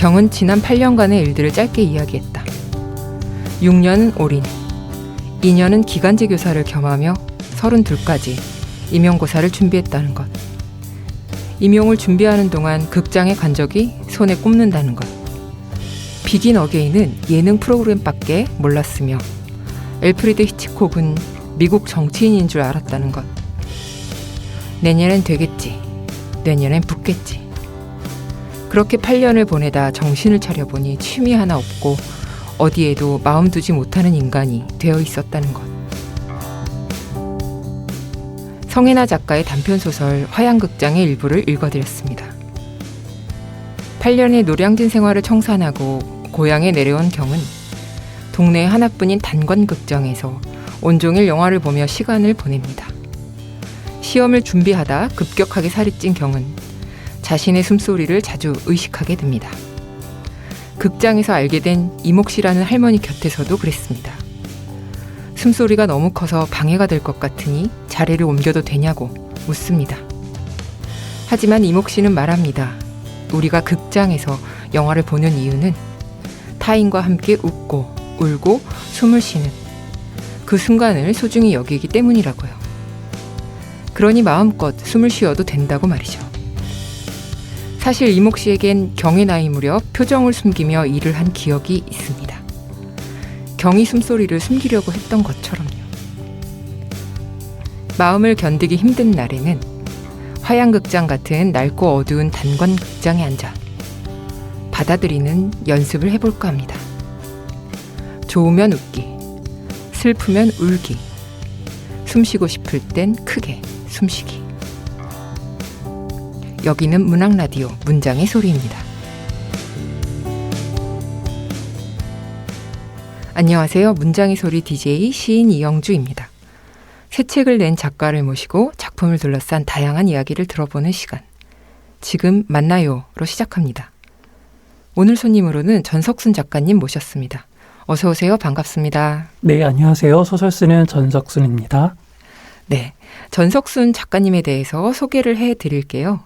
경은 지난 8년간의 일들을 짧게 이야기했다. 6년은 올인, 2년은 기간제 교사를 겸하며 32까지 임용고사를 준비했다는 것. 임용을 준비하는 동안 극장에 간 적이 손에 꼽는다는 것. 비긴 어게인은 예능 프로그램밖에 몰랐으며 엘프리드 히치콕은 미국 정치인인 줄 알았다는 것. 내년엔 되겠지. 내년엔 붙겠지. 그렇게 8년을 보내다 정신을 차려보니 취미 하나 없고 어디에도 마음 두지 못하는 인간이 되어 있었다는 것. 성혜나 작가의 단편소설 화양극장의 일부를 읽어드렸습니다. 8년의 노량진 생활을 청산하고 고향에 내려온 경은 동네 하나뿐인 단관극장에서 온종일 영화를 보며 시간을 보냅니다. 시험을 준비하다 급격하게 살이 찐 경은 자신의 숨소리를 자주 의식하게 됩니다. 극장에서 알게 된 이목 씨라는 할머니 곁에서도 그랬습니다. 숨소리가 너무 커서 방해가 될 것 같으니 자리를 옮겨도 되냐고 묻습니다. 하지만 이목 씨는 말합니다. 우리가 극장에서 영화를 보는 이유는 타인과 함께 웃고 울고 숨을 쉬는 그 순간을 소중히 여기기 때문이라고요. 그러니 마음껏 숨을 쉬어도 된다고 말이죠. 사실 이목 씨에겐 경의 나이 무렵 표정을 숨기며 일을 한 기억이 있습니다. 경이 숨소리를 숨기려고 했던 것처럼요. 마음을 견디기 힘든 날에는 화양극장 같은 낡고 어두운 단관극장에 앉아 받아들이는 연습을 해볼까 합니다. 좋으면 웃기, 슬프면 울기, 숨쉬고 싶을 땐 크게 숨쉬기. 여기는 문학라디오 문장의 소리입니다. 안녕하세요. 문장의 소리 DJ 시인 이영주입니다. 새 책을 낸 작가를 모시고 작품을 둘러싼 다양한 이야기를 들어보는 시간. 지금 만나요로 시작합니다. 오늘 손님으로는 전석순 작가님 모셨습니다. 어서 오세요. 반갑습니다. 네, 안녕하세요. 소설 쓰는 전석순입니다. 네, 전석순 작가님에 대해서 소개를 해드릴게요.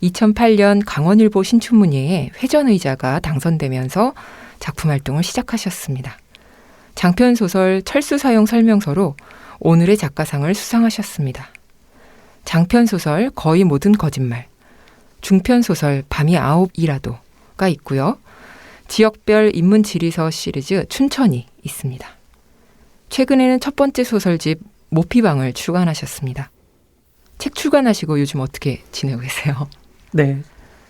2008년 강원일보 신춘문예에 회전의자가 당선되면서 작품 활동을 시작하셨습니다. 장편소설 철수사용 설명서로 오늘의 작가상을 수상하셨습니다. 장편소설 거의 모든 거짓말, 중편소설 밤이 9이라도가 있고요. 지역별 인문지리서 시리즈 춘천이 있습니다. 최근에는 첫 번째 소설집 모피방을 출간하셨습니다. 책 출간하시고 요즘 어떻게 지내고 계세요? 네,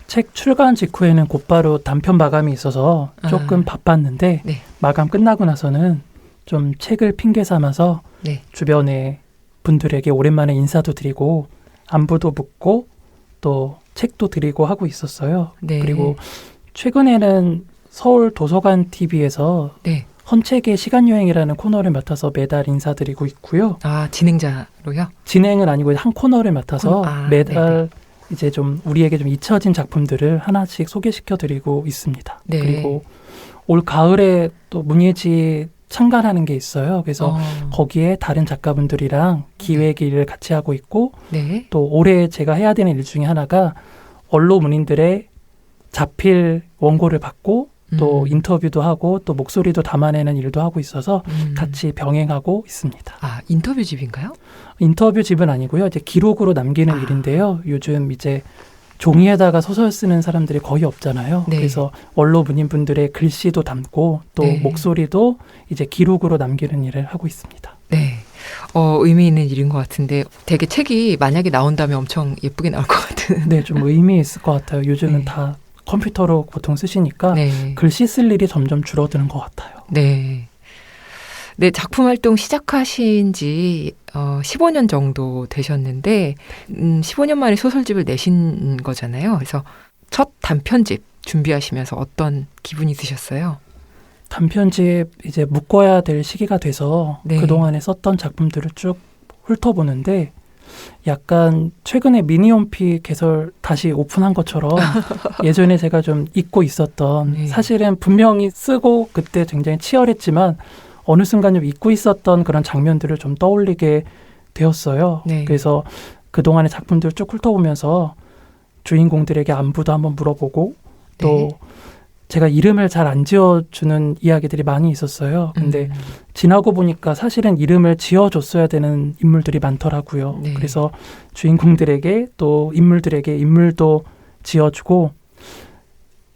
책 출간 직후에는 곧바로 단편 마감이 있어서 조금 바빴는데 네. 마감 끝나고 나서는 좀 책을 핑계 삼아서 네. 주변의 분들에게 오랜만에 인사도 드리고 안부도 묻고 또 책도 드리고 하고 있었어요. 네. 그리고 최근에는 서울 도서관 TV에서 네. 헌책의 시간여행이라는 코너를 맡아서 매달 인사드리고 있고요. 아, 진행자로요? 진행은 아니고 한 코너를 맡아서 매달 네네. 이제 좀 우리에게 좀 잊혀진 작품들을 하나씩 소개시켜드리고 있습니다. 네. 그리고 올 가을에 또 문예지 창간하는 게 있어요. 그래서 거기에 다른 작가분들이랑 기획 일을 같이 하고 있고 네. 또 올해 제가 해야 되는 일 중에 하나가 언로문인들의 자필 원고를 받고 또 인터뷰도 하고 또 목소리도 담아내는 일도 하고 있어서 같이 병행하고 있습니다. 아, 인터뷰집인가요? 인터뷰집은 아니고요. 이제 기록으로 남기는 일인데요. 요즘 이제 종이에다가 소설 쓰는 사람들이 거의 없잖아요. 네. 그래서 원로 문인분들의 글씨도 담고 또 네. 목소리도 이제 기록으로 남기는 일을 하고 있습니다. 네. 의미 있는 일인 것 같은데 되게 책이 만약에 나온다면 엄청 예쁘게 나올 것 같은. 네, 좀 의미 있을 것 같아요. 요즘은 네. 다 컴퓨터로 보통 쓰시니까 네. 글씨 쓸 일이 점점 줄어드는 것 같아요. 네. 네, 작품 활동 시작하신 지 15년 정도 되셨는데 15년 만에 소설집을 내신 거잖아요. 그래서 첫 단편집 준비하시면서 어떤 기분이 드셨어요? 단편집 이제 묶어야 될 시기가 돼서 네. 그동안에 썼던 작품들을 쭉 훑어보는데 약간 최근에 미니홈피 개설 다시 오픈한 것처럼 예전에 제가 좀 잊고 있었던 네. 사실은 분명히 쓰고 그때 굉장히 치열했지만 어느 순간 좀 잊고 있었던 그런 장면들을 좀 떠올리게 되었어요. 네. 그래서 그동안의 작품들을 쭉 훑어보면서 주인공들에게 안부도 한번 물어보고 또 네. 제가 이름을 잘 안 지어주는 이야기들이 많이 있었어요. 근데 지나고 보니까 사실은 이름을 지어줬어야 되는 인물들이 많더라고요. 네. 그래서 주인공들에게 또 인물들에게 인물도 지어주고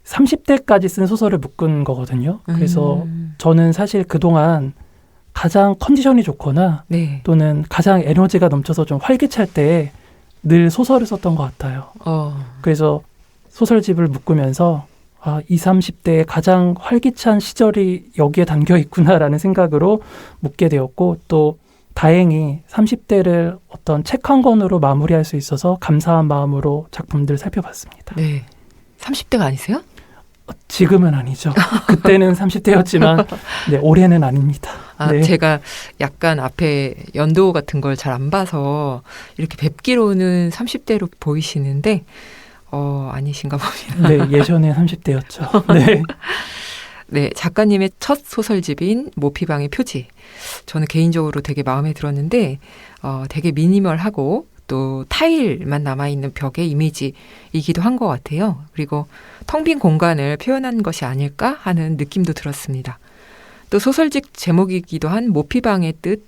30대까지 쓴 소설을 묶은 거거든요. 그래서 저는 사실 그동안 가장 컨디션이 좋거나 네. 또는 가장 에너지가 넘쳐서 좀 활기찰 때 늘 소설을 썼던 것 같아요. 그래서 소설집을 묶으면서 20, 30대의 가장 활기찬 시절이 여기에 담겨 있구나라는 생각으로 묻게 되었고 또 다행히 30대를 어떤 책 한 권으로 마무리할 수 있어서 감사한 마음으로 작품들을 살펴봤습니다. 네. 30대가 아니세요? 지금은 아니죠. 그때는 30대였지만 네, 올해는 아닙니다. 네. 제가 약간 앞에 연도 같은 걸 잘 안 봐서 이렇게 뵙기로는 30대로 보이시는데 아니신가 봅니다. 네, 예전에 30대였죠. 네. 네, 작가님의 첫 소설집인 모피방의 표지. 저는 개인적으로 되게 마음에 들었는데 되게 미니멀하고 또 타일만 남아있는 벽의 이미지이기도 한 것 같아요. 그리고 텅 빈 공간을 표현한 것이 아닐까 하는 느낌도 들었습니다. 또 소설집 제목이기도 한 모피방의 뜻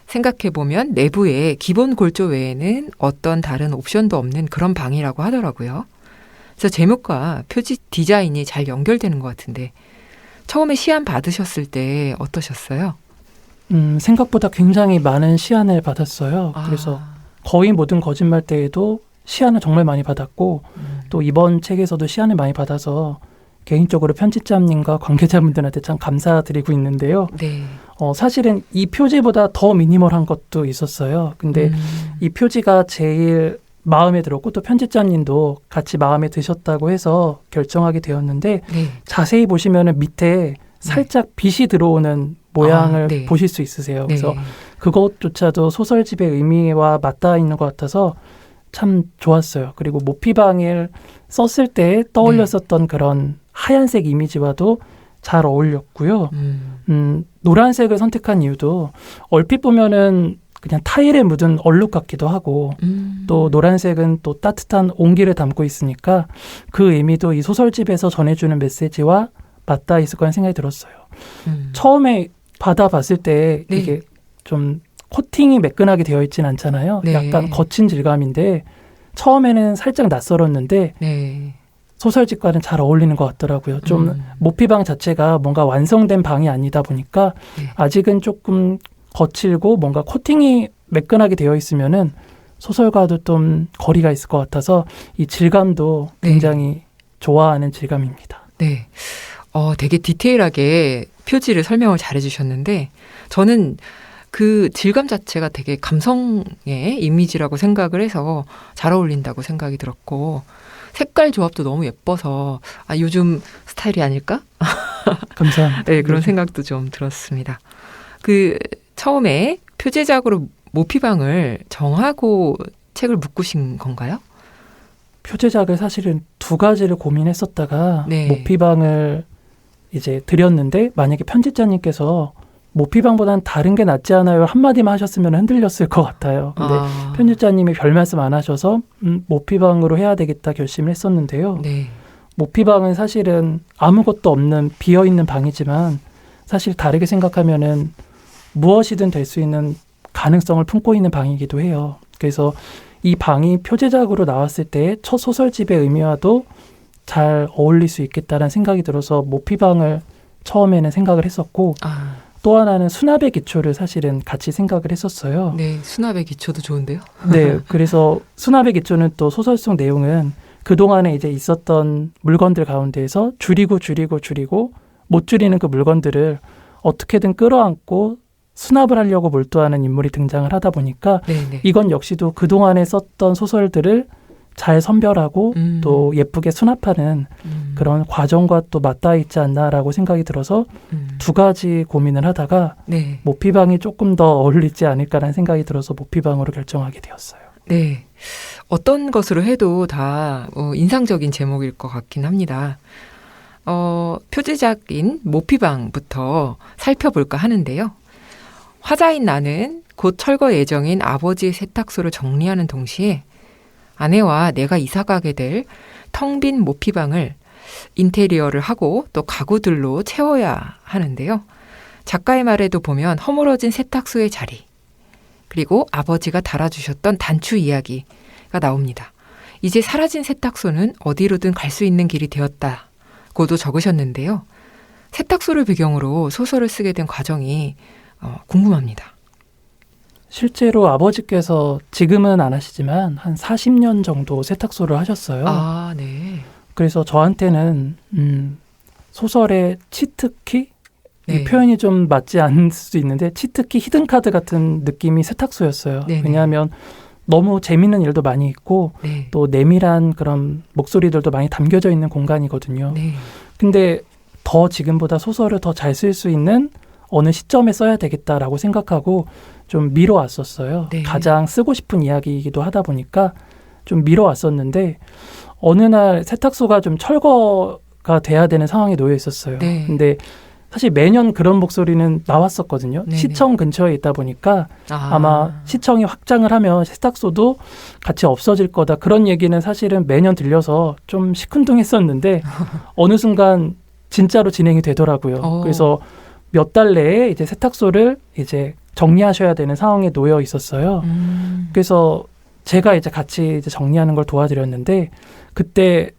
생각해보면 내부에 기본 골조 외에는 어떤 다른 옵션도 없는 그런 방이라고 하더라고요. 그래서 제목과 표지 디자인이 잘 연결되는 것 같은데 처음에 시안 받으셨을 때 어떠셨어요? 생각보다 굉장히 많은 시안을 받았어요. 그래서 거의 모든 거짓말때에도 시안을 정말 많이 받았고 또 이번 책에서도 시안을 많이 받아서 개인적으로 편집자님과 관계자분들한테 참 감사드리고 있는데요. 네. 사실은 이 표지보다 더 미니멀한 것도 있었어요. 근데 이 표지가 제일 마음에 들었고 또 편집자님도 같이 마음에 드셨다고 해서 결정하게 되었는데 네. 자세히 자세히 보시면은 밑에 살짝 빛이 들어오는 모양을 네. 보실 수 있으세요. 그래서 네. 그것조차도 소설집의 의미와 맞닿아 있는 것 같아서 참 좋았어요. 그리고 모피방을 썼을 때 떠올렸었던 그런 하얀색 이미지와도 잘 어울렸고요. 노란색을 선택한 이유도 얼핏 보면은 그냥 타일에 묻은 얼룩 같기도 하고 또 노란색은 또 따뜻한 온기를 담고 있으니까 그 의미도 이 소설집에서 전해주는 메시지와 맞닿아 있을 거라는 생각이 들었어요. 처음에 받아봤을 때 네. 이게 좀 코팅이 매끈하게 되어 있진 않잖아요. 네. 약간 거친 질감인데 처음에는 살짝 낯설었는데 네. 소설집과는 잘 어울리는 것 같더라고요. 좀 모피방 자체가 뭔가 완성된 방이 아니다 보니까 네. 아직은 조금 거칠고 뭔가 코팅이 매끈하게 되어 있으면은 소설과도 좀 거리가 있을 것 같아서 이 질감도 네. 굉장히 좋아하는 질감입니다. 네. 되게 디테일하게 표지를 설명을 잘해 주셨는데 저는 그 질감 자체가 되게 감성의 이미지라고 생각을 해서 잘 어울린다고 생각이 들었고 색깔 조합도 너무 예뻐서 요즘 스타일이 아닐까? 감사합니다. 네, 그런 생각도 좀 들었습니다. 처음에 표제작으로 모피방을 정하고 책을 묶으신 건가요? 표제작을 사실은 두 가지를 고민했었다가 네. 모피방을 이제 드렸는데 만약에 편집자님께서 모피방보다는 다른 게 낫지 않아요? 한마디만 하셨으면 흔들렸을 것 같아요. 근데 편집자님이 별 말씀 안 하셔서 모피방으로 해야 되겠다 결심을 했었는데요. 네. 모피방은 사실은 아무것도 없는 비어있는 방이지만 사실 다르게 생각하면은 무엇이든 될 수 있는 가능성을 품고 있는 방이기도 해요. 그래서 이 방이 표제작으로 나왔을 때 첫 소설집의 의미와도 잘 어울릴 수 있겠다는 생각이 들어서 모피방을 처음에는 생각을 했었고 또 하나는 수납의 기초를 사실은 같이 생각을 했었어요. 네, 수납의 기초도 좋은데요. 네, 그래서 수납의 기초는 또 소설 속 내용은 그동안에 이제 있었던 물건들 가운데에서 줄이고 못 줄이는 그 물건들을 어떻게든 끌어안고 수납을 하려고 몰두하는 인물이 등장을 하다 보니까 네네. 이건 역시도 그동안에 썼던 소설들을 잘 선별하고 또 예쁘게 수납하는 그런 과정과 또 맞닿아 있지 않나라고 생각이 들어서 두 가지 고민을 하다가 네. 모피방이 조금 더 어울리지 않을까라는 생각이 들어서 모피방으로 결정하게 되었어요. 네. 어떤 것으로 해도 다 인상적인 제목일 것 같긴 합니다. 표제작인 모피방부터 살펴볼까 하는데요. 화자인 나는 곧 철거 예정인 아버지의 세탁소를 정리하는 동시에 아내와 내가 이사가게 될 텅 빈 모피방을 인테리어를 하고 또 가구들로 채워야 하는데요. 작가의 말에도 보면 허물어진 세탁소의 자리, 그리고 아버지가 달아주셨던 단추 이야기가 나옵니다. 이제 사라진 세탁소는 어디로든 갈 수 있는 길이 되었다고도 적으셨는데요. 세탁소를 배경으로 소설을 쓰게 된 과정이 궁금합니다. 실제로 아버지께서 지금은 안 하시지만 한 40년 정도 세탁소를 하셨어요. 아, 네. 그래서 저한테는 소설의 치트키? 네. 이 표현이 좀 맞지 않을 수도 있는데 치트키 히든카드 같은 느낌이 세탁소였어요. 네네. 왜냐하면 너무 재밌는 일도 많이 있고 네. 또 내밀한 그런 목소리들도 많이 담겨져 있는 공간이거든요. 네. 근데 더 지금보다 소설을 더 잘 쓸 수 있는 어느 시점에 써야 되겠다라고 생각하고 좀 미뤄왔었어요. 네. 가장 쓰고 싶은 이야기이기도 하다 보니까 좀 미뤄왔었는데 어느 날 세탁소가 좀 철거가 돼야 되는 상황에 놓여 있었어요. 네. 근데 사실 매년 그런 목소리는 나왔었거든요. 네네. 시청 근처에 있다 보니까 아마 시청이 확장을 하면 세탁소도 같이 없어질 거다. 그런 얘기는 사실은 매년 들려서 좀 시큰둥했었는데 어느 순간 진짜로 진행이 되더라고요. 그래서 몇 달 내에 이제 세탁소를 이제 정리하셔야 되는 상황에 놓여 있었어요. 그래서 제가 이제 같이 이제 정리하는 걸 도와드렸는데 그때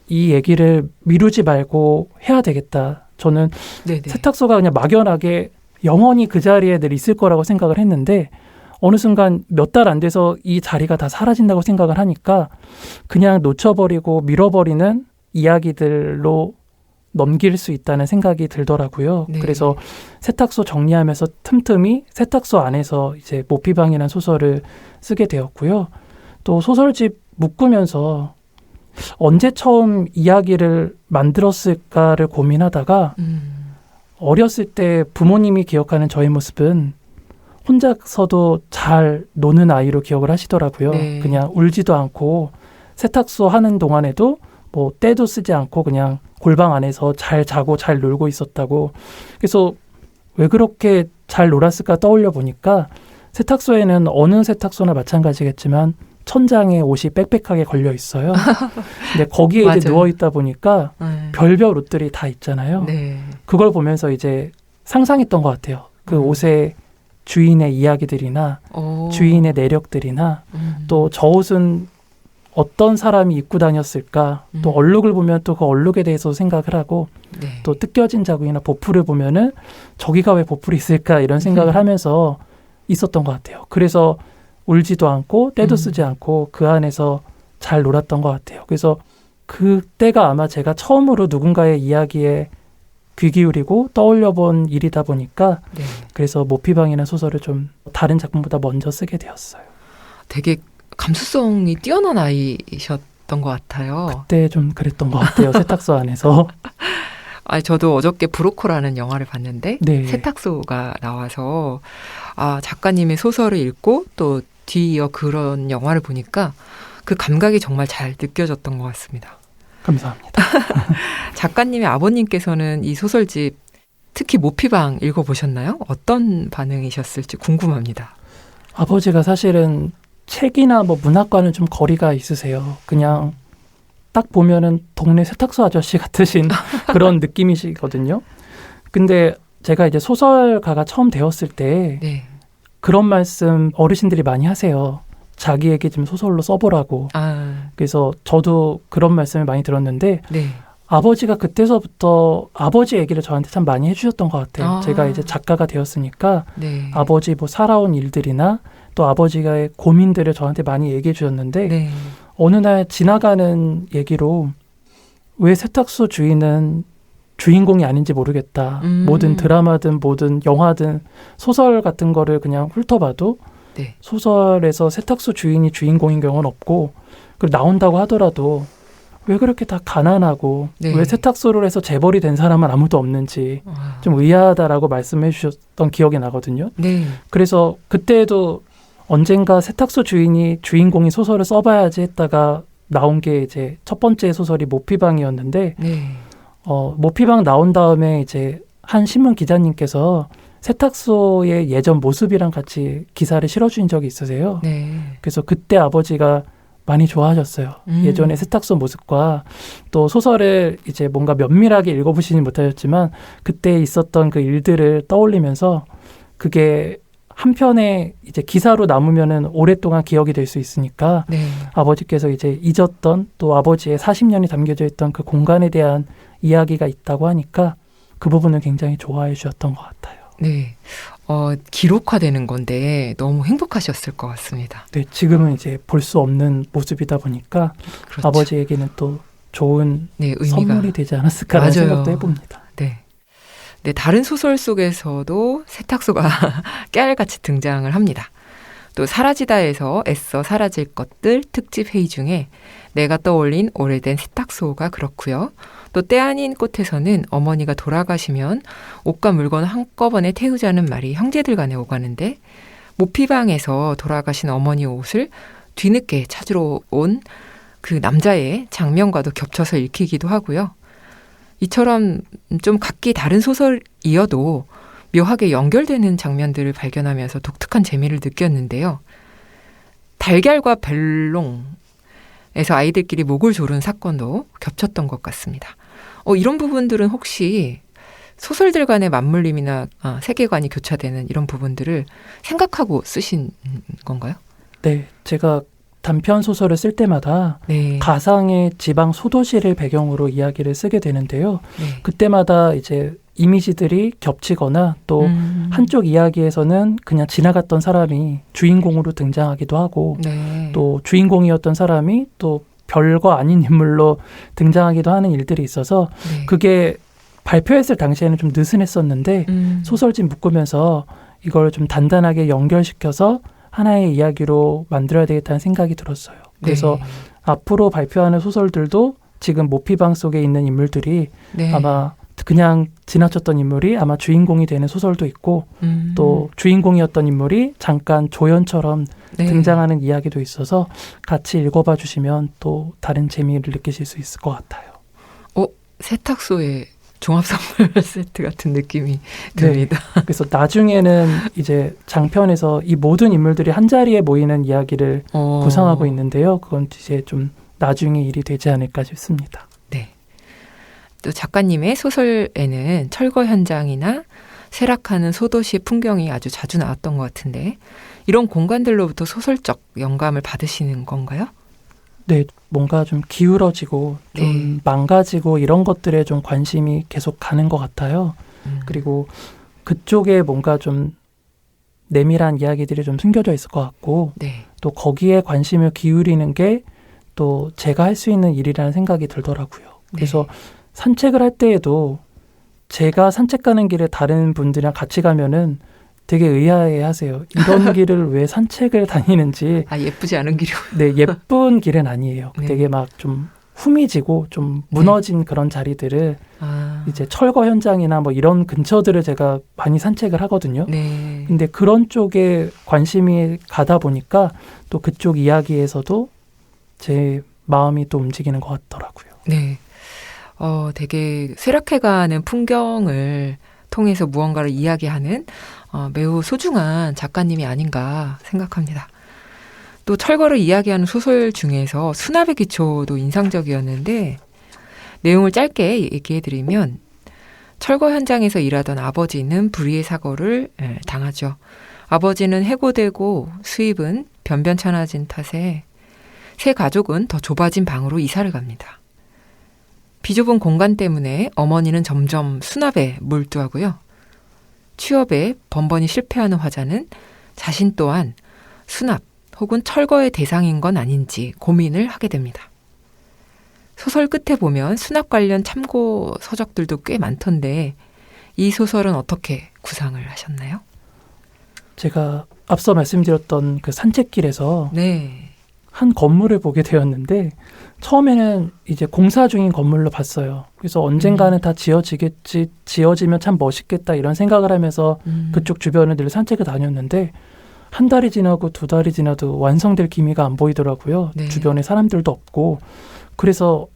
이 얘기를 미루지 말고 해야 되겠다. 저는 네네. 세탁소가 그냥 막연하게 영원히 그 자리에 늘 있을 거라고 생각을 했는데 어느 순간 몇 달 안 돼서 이 자리가 다 사라진다고 생각을 하니까 그냥 놓쳐버리고 밀어버리는 이야기들로 넘길 수 있다는 생각이 들더라고요. 네. 그래서 세탁소 정리하면서 틈틈이 세탁소 안에서 이제 모피방이라는 소설을 쓰게 되었고요. 또 소설집 묶으면서 언제 처음 이야기를 만들었을까를 고민하다가 어렸을 때 부모님이 기억하는 저의 모습은 혼자서도 잘 노는 아이로 기억을 하시더라고요. 네. 그냥 울지도 않고 세탁소 하는 동안에도 뭐 때도 쓰지 않고 그냥 골방 안에서 잘 자고 잘 놀고 있었다고. 그래서 왜 그렇게 잘 놀았을까 떠올려 보니까 세탁소에는 어느 세탁소나 마찬가지겠지만 천장에 옷이 빽빽하게 걸려 있어요. 근데 거기에 이제 누워 있다 보니까 별별 옷들이 다 있잖아요. 네. 그걸 보면서 이제 상상했던 것 같아요. 그 옷의 주인의 이야기들이나 주인의 내력들이나 또 저 옷은 어떤 사람이 입고 다녔을까? 또 얼룩을 보면 또 그 얼룩에 대해서 생각을 하고 네. 또 뜯겨진 자국이나 보풀을 보면은 저기가 왜 보풀이 있을까? 이런 생각을 하면서 있었던 것 같아요. 그래서 울지도 않고 때도 쓰지 않고 그 안에서 잘 놀았던 것 같아요. 그래서 그때가 아마 제가 처음으로 누군가의 이야기에 귀 기울이고 떠올려 본 일이다 보니까 네. 그래서 모피방이라는 소설을 좀 다른 작품보다 먼저 쓰게 되었어요. 되게 감수성이 뛰어난 아이셨던 것 같아요. 그때 좀 그랬던 것 같아요. 세탁소 안에서. 저도 어저께 브로커라는 영화를 봤는데 네. 세탁소가 나와서 작가님의 소설을 읽고 또 뒤이어 그런 영화를 보니까 그 감각이 정말 잘 느껴졌던 것 같습니다. 감사합니다. 작가님의 아버님께서는 이 소설집 특히 모피방 읽어보셨나요? 어떤 반응이셨을지 궁금합니다. 아버지가 사실은 책이나 뭐 문학과는 좀 거리가 있으세요. 그냥 딱 보면은 동네 세탁소 아저씨 같으신 그런 느낌이시거든요. 근데 제가 이제 소설가가 처음 되었을 때 네. 그런 말씀 어르신들이 많이 하세요. 자기에게 좀 소설로 써보라고. 그래서 저도 그런 말씀을 많이 들었는데 네. 아버지가 그때서부터 아버지 얘기를 저한테 참 많이 해주셨던 것 같아요. 제가 이제 작가가 되었으니까 네. 아버지 뭐 살아온 일들이나 또 아버지의 고민들을 저한테 많이 얘기해 주셨는데 네. 어느 날 지나가는 얘기로 왜 세탁소 주인은 주인공이 아닌지 모르겠다. 모든 드라마든 모든 영화든 소설 같은 거를 그냥 훑어봐도 네. 소설에서 세탁소 주인이 주인공인 경우는 없고 그리고 나온다고 하더라도 왜 그렇게 다 가난하고 네. 왜 세탁소를 해서 재벌이 된 사람은 아무도 없는지 좀 의아하다라고 말씀해 주셨던 기억이 나거든요. 네. 그래서 그때도 언젠가 세탁소 주인이 주인공이 소설을 써봐야지 했다가 나온 게 이제 첫 번째 소설이 모피방이었는데 네. 모피방 나온 다음에 이제 한 신문 기자님께서 세탁소의 예전 모습이랑 같이 기사를 실어주신 적이 있으세요. 네. 그래서 그때 아버지가 많이 좋아하셨어요. 예전에 세탁소 모습과 또 소설을 이제 뭔가 면밀하게 읽어보시진 못하셨지만 그때 있었던 그 일들을 떠올리면서 그게 한 편의 이제 기사로 남으면은 오랫동안 기억이 될 수 있으니까 네. 아버지께서 이제 잊었던 또 아버지의 40년이 담겨져 있던 그 공간에 대한 이야기가 있다고 하니까 그 부분을 굉장히 좋아해 주셨던 것 같아요. 네. 기록화되는 건데 너무 행복하셨을 것 같습니다. 네, 지금은 이제 볼 수 없는 모습이다 보니까 그렇죠. 아버지에게는 또 좋은 네, 의미가 선물이 되지 않았을까라는 맞아요. 생각도 해봅니다. 네. 네, 다른 소설 속에서도 세탁소가 깨알같이 등장을 합니다. 또 사라지다에서 애써 사라질 것들 특집 회의 중에 내가 떠올린 오래된 세탁소가 그렇고요. 또 때 아닌 꽃에서는 어머니가 돌아가시면 옷과 물건을 한꺼번에 태우자는 말이 형제들 간에 오가는데 모피방에서 돌아가신 어머니 옷을 뒤늦게 찾으러 온 그 남자의 장면과도 겹쳐서 읽히기도 하고요. 이처럼 좀 각기 다른 소설이어도 묘하게 연결되는 장면들을 발견하면서 독특한 재미를 느꼈는데요. 달걀과 벨롱에서 아이들끼리 목을 조른 사건도 겹쳤던 것 같습니다. 이런 부분들은 혹시 소설들 간의 맞물림이나 세계관이 교차되는 이런 부분들을 생각하고 쓰신 건가요? 네, 제가 단편 소설을 쓸 때마다 네. 가상의 지방 소도시를 배경으로 이야기를 쓰게 되는데요. 네. 그때마다 이제 이미지들이 겹치거나 또 한쪽 이야기에서는 그냥 지나갔던 사람이 주인공으로 등장하기도 하고 네. 또 주인공이었던 사람이 또 별거 아닌 인물로 등장하기도 하는 일들이 있어서 네. 그게 발표했을 당시에는 좀 느슨했었는데 소설집 묶으면서 이걸 좀 단단하게 연결시켜서 하나의 이야기로 만들어야 되겠다는 생각이 들었어요. 그래서 네. 앞으로 발표하는 소설들도 지금 모피방 속에 있는 인물들이 네. 아마 그냥 지나쳤던 인물이 아마 주인공이 되는 소설도 있고 또 주인공이었던 인물이 잠깐 조연처럼 네. 등장하는 이야기도 있어서 같이 읽어봐 주시면 또 다른 재미를 느끼실 수 있을 것 같아요. 세탁소의 종합선물 세트 같은 느낌이 듭니다. 네. 그래서 나중에는 이제 장편에서 이 모든 인물들이 한 자리에 모이는 이야기를 구상하고 있는데요. 그건 이제 좀 나중에 일이 되지 않을까 싶습니다. 네. 또 작가님의 소설에는 철거 현장이나 쇠락하는 소도시의 풍경이 아주 자주 나왔던 것 같은데 이런 공간들로부터 소설적 영감을 받으시는 건가요? 네, 뭔가 좀 기울어지고 좀 네. 망가지고 이런 것들에 좀 관심이 계속 가는 것 같아요. 그리고 그쪽에 뭔가 좀 내밀한 이야기들이 좀 숨겨져 있을 것 같고 네. 또 거기에 관심을 기울이는 게 또 제가 할 수 있는 일이라는 생각이 들더라고요. 그래서 산책을 할 때에도 제가 산책 가는 길에 다른 분들이랑 같이 가면은 되게 의아해 하세요. 이런 길을 왜 산책을 다니는지. 예쁘지 않은 길이. 네, 예쁜 길은 아니에요. 네. 되게 막 좀 후미지고 좀 무너진 그런 자리들을 이제 철거 현장이나 뭐 이런 근처들을 제가 많이 산책을 하거든요. 네. 근데 그런 쪽에 관심이 가다 보니까 또 그쪽 이야기에서도 제 마음이 또 움직이는 것 같더라고요. 네. 되게 쇠락해가는 풍경을 통해서 무언가를 이야기하는 매우 소중한 작가님이 아닌가 생각합니다. 또 철거를 이야기하는 소설 중에서 수납의 기초도 인상적이었는데 내용을 짧게 얘기해드리면 철거 현장에서 일하던 아버지는 불의의 사고를 당하죠. 아버지는 해고되고 수입은 변변찮아진 탓에 세 가족은 더 좁아진 방으로 이사를 갑니다. 비좁은 공간 때문에 어머니는 점점 수납에 몰두하고요. 취업에 번번이 실패하는 화자는 자신 또한 수납 혹은 철거의 대상인 건 아닌지 고민을 하게 됩니다. 소설 끝에 보면 수납 관련 참고 서적들도 꽤 많던데 이 소설은 어떻게 구상을 하셨나요? 제가 앞서 말씀드렸던 그 산책길에서 네. 한 건물을 보게 되었는데 처음에는 이제 공사 중인 건물로 봤어요. 그래서 언젠가는 다 지어지겠지, 지어지면 참 멋있겠다 이런 생각을 하면서 그쪽 주변을 늘 산책을 다녔는데 한 달이 지나고 두 달이 지나도 완성될 기미가 안 보이더라고요. 네. 주변에 사람들도 없고 그래서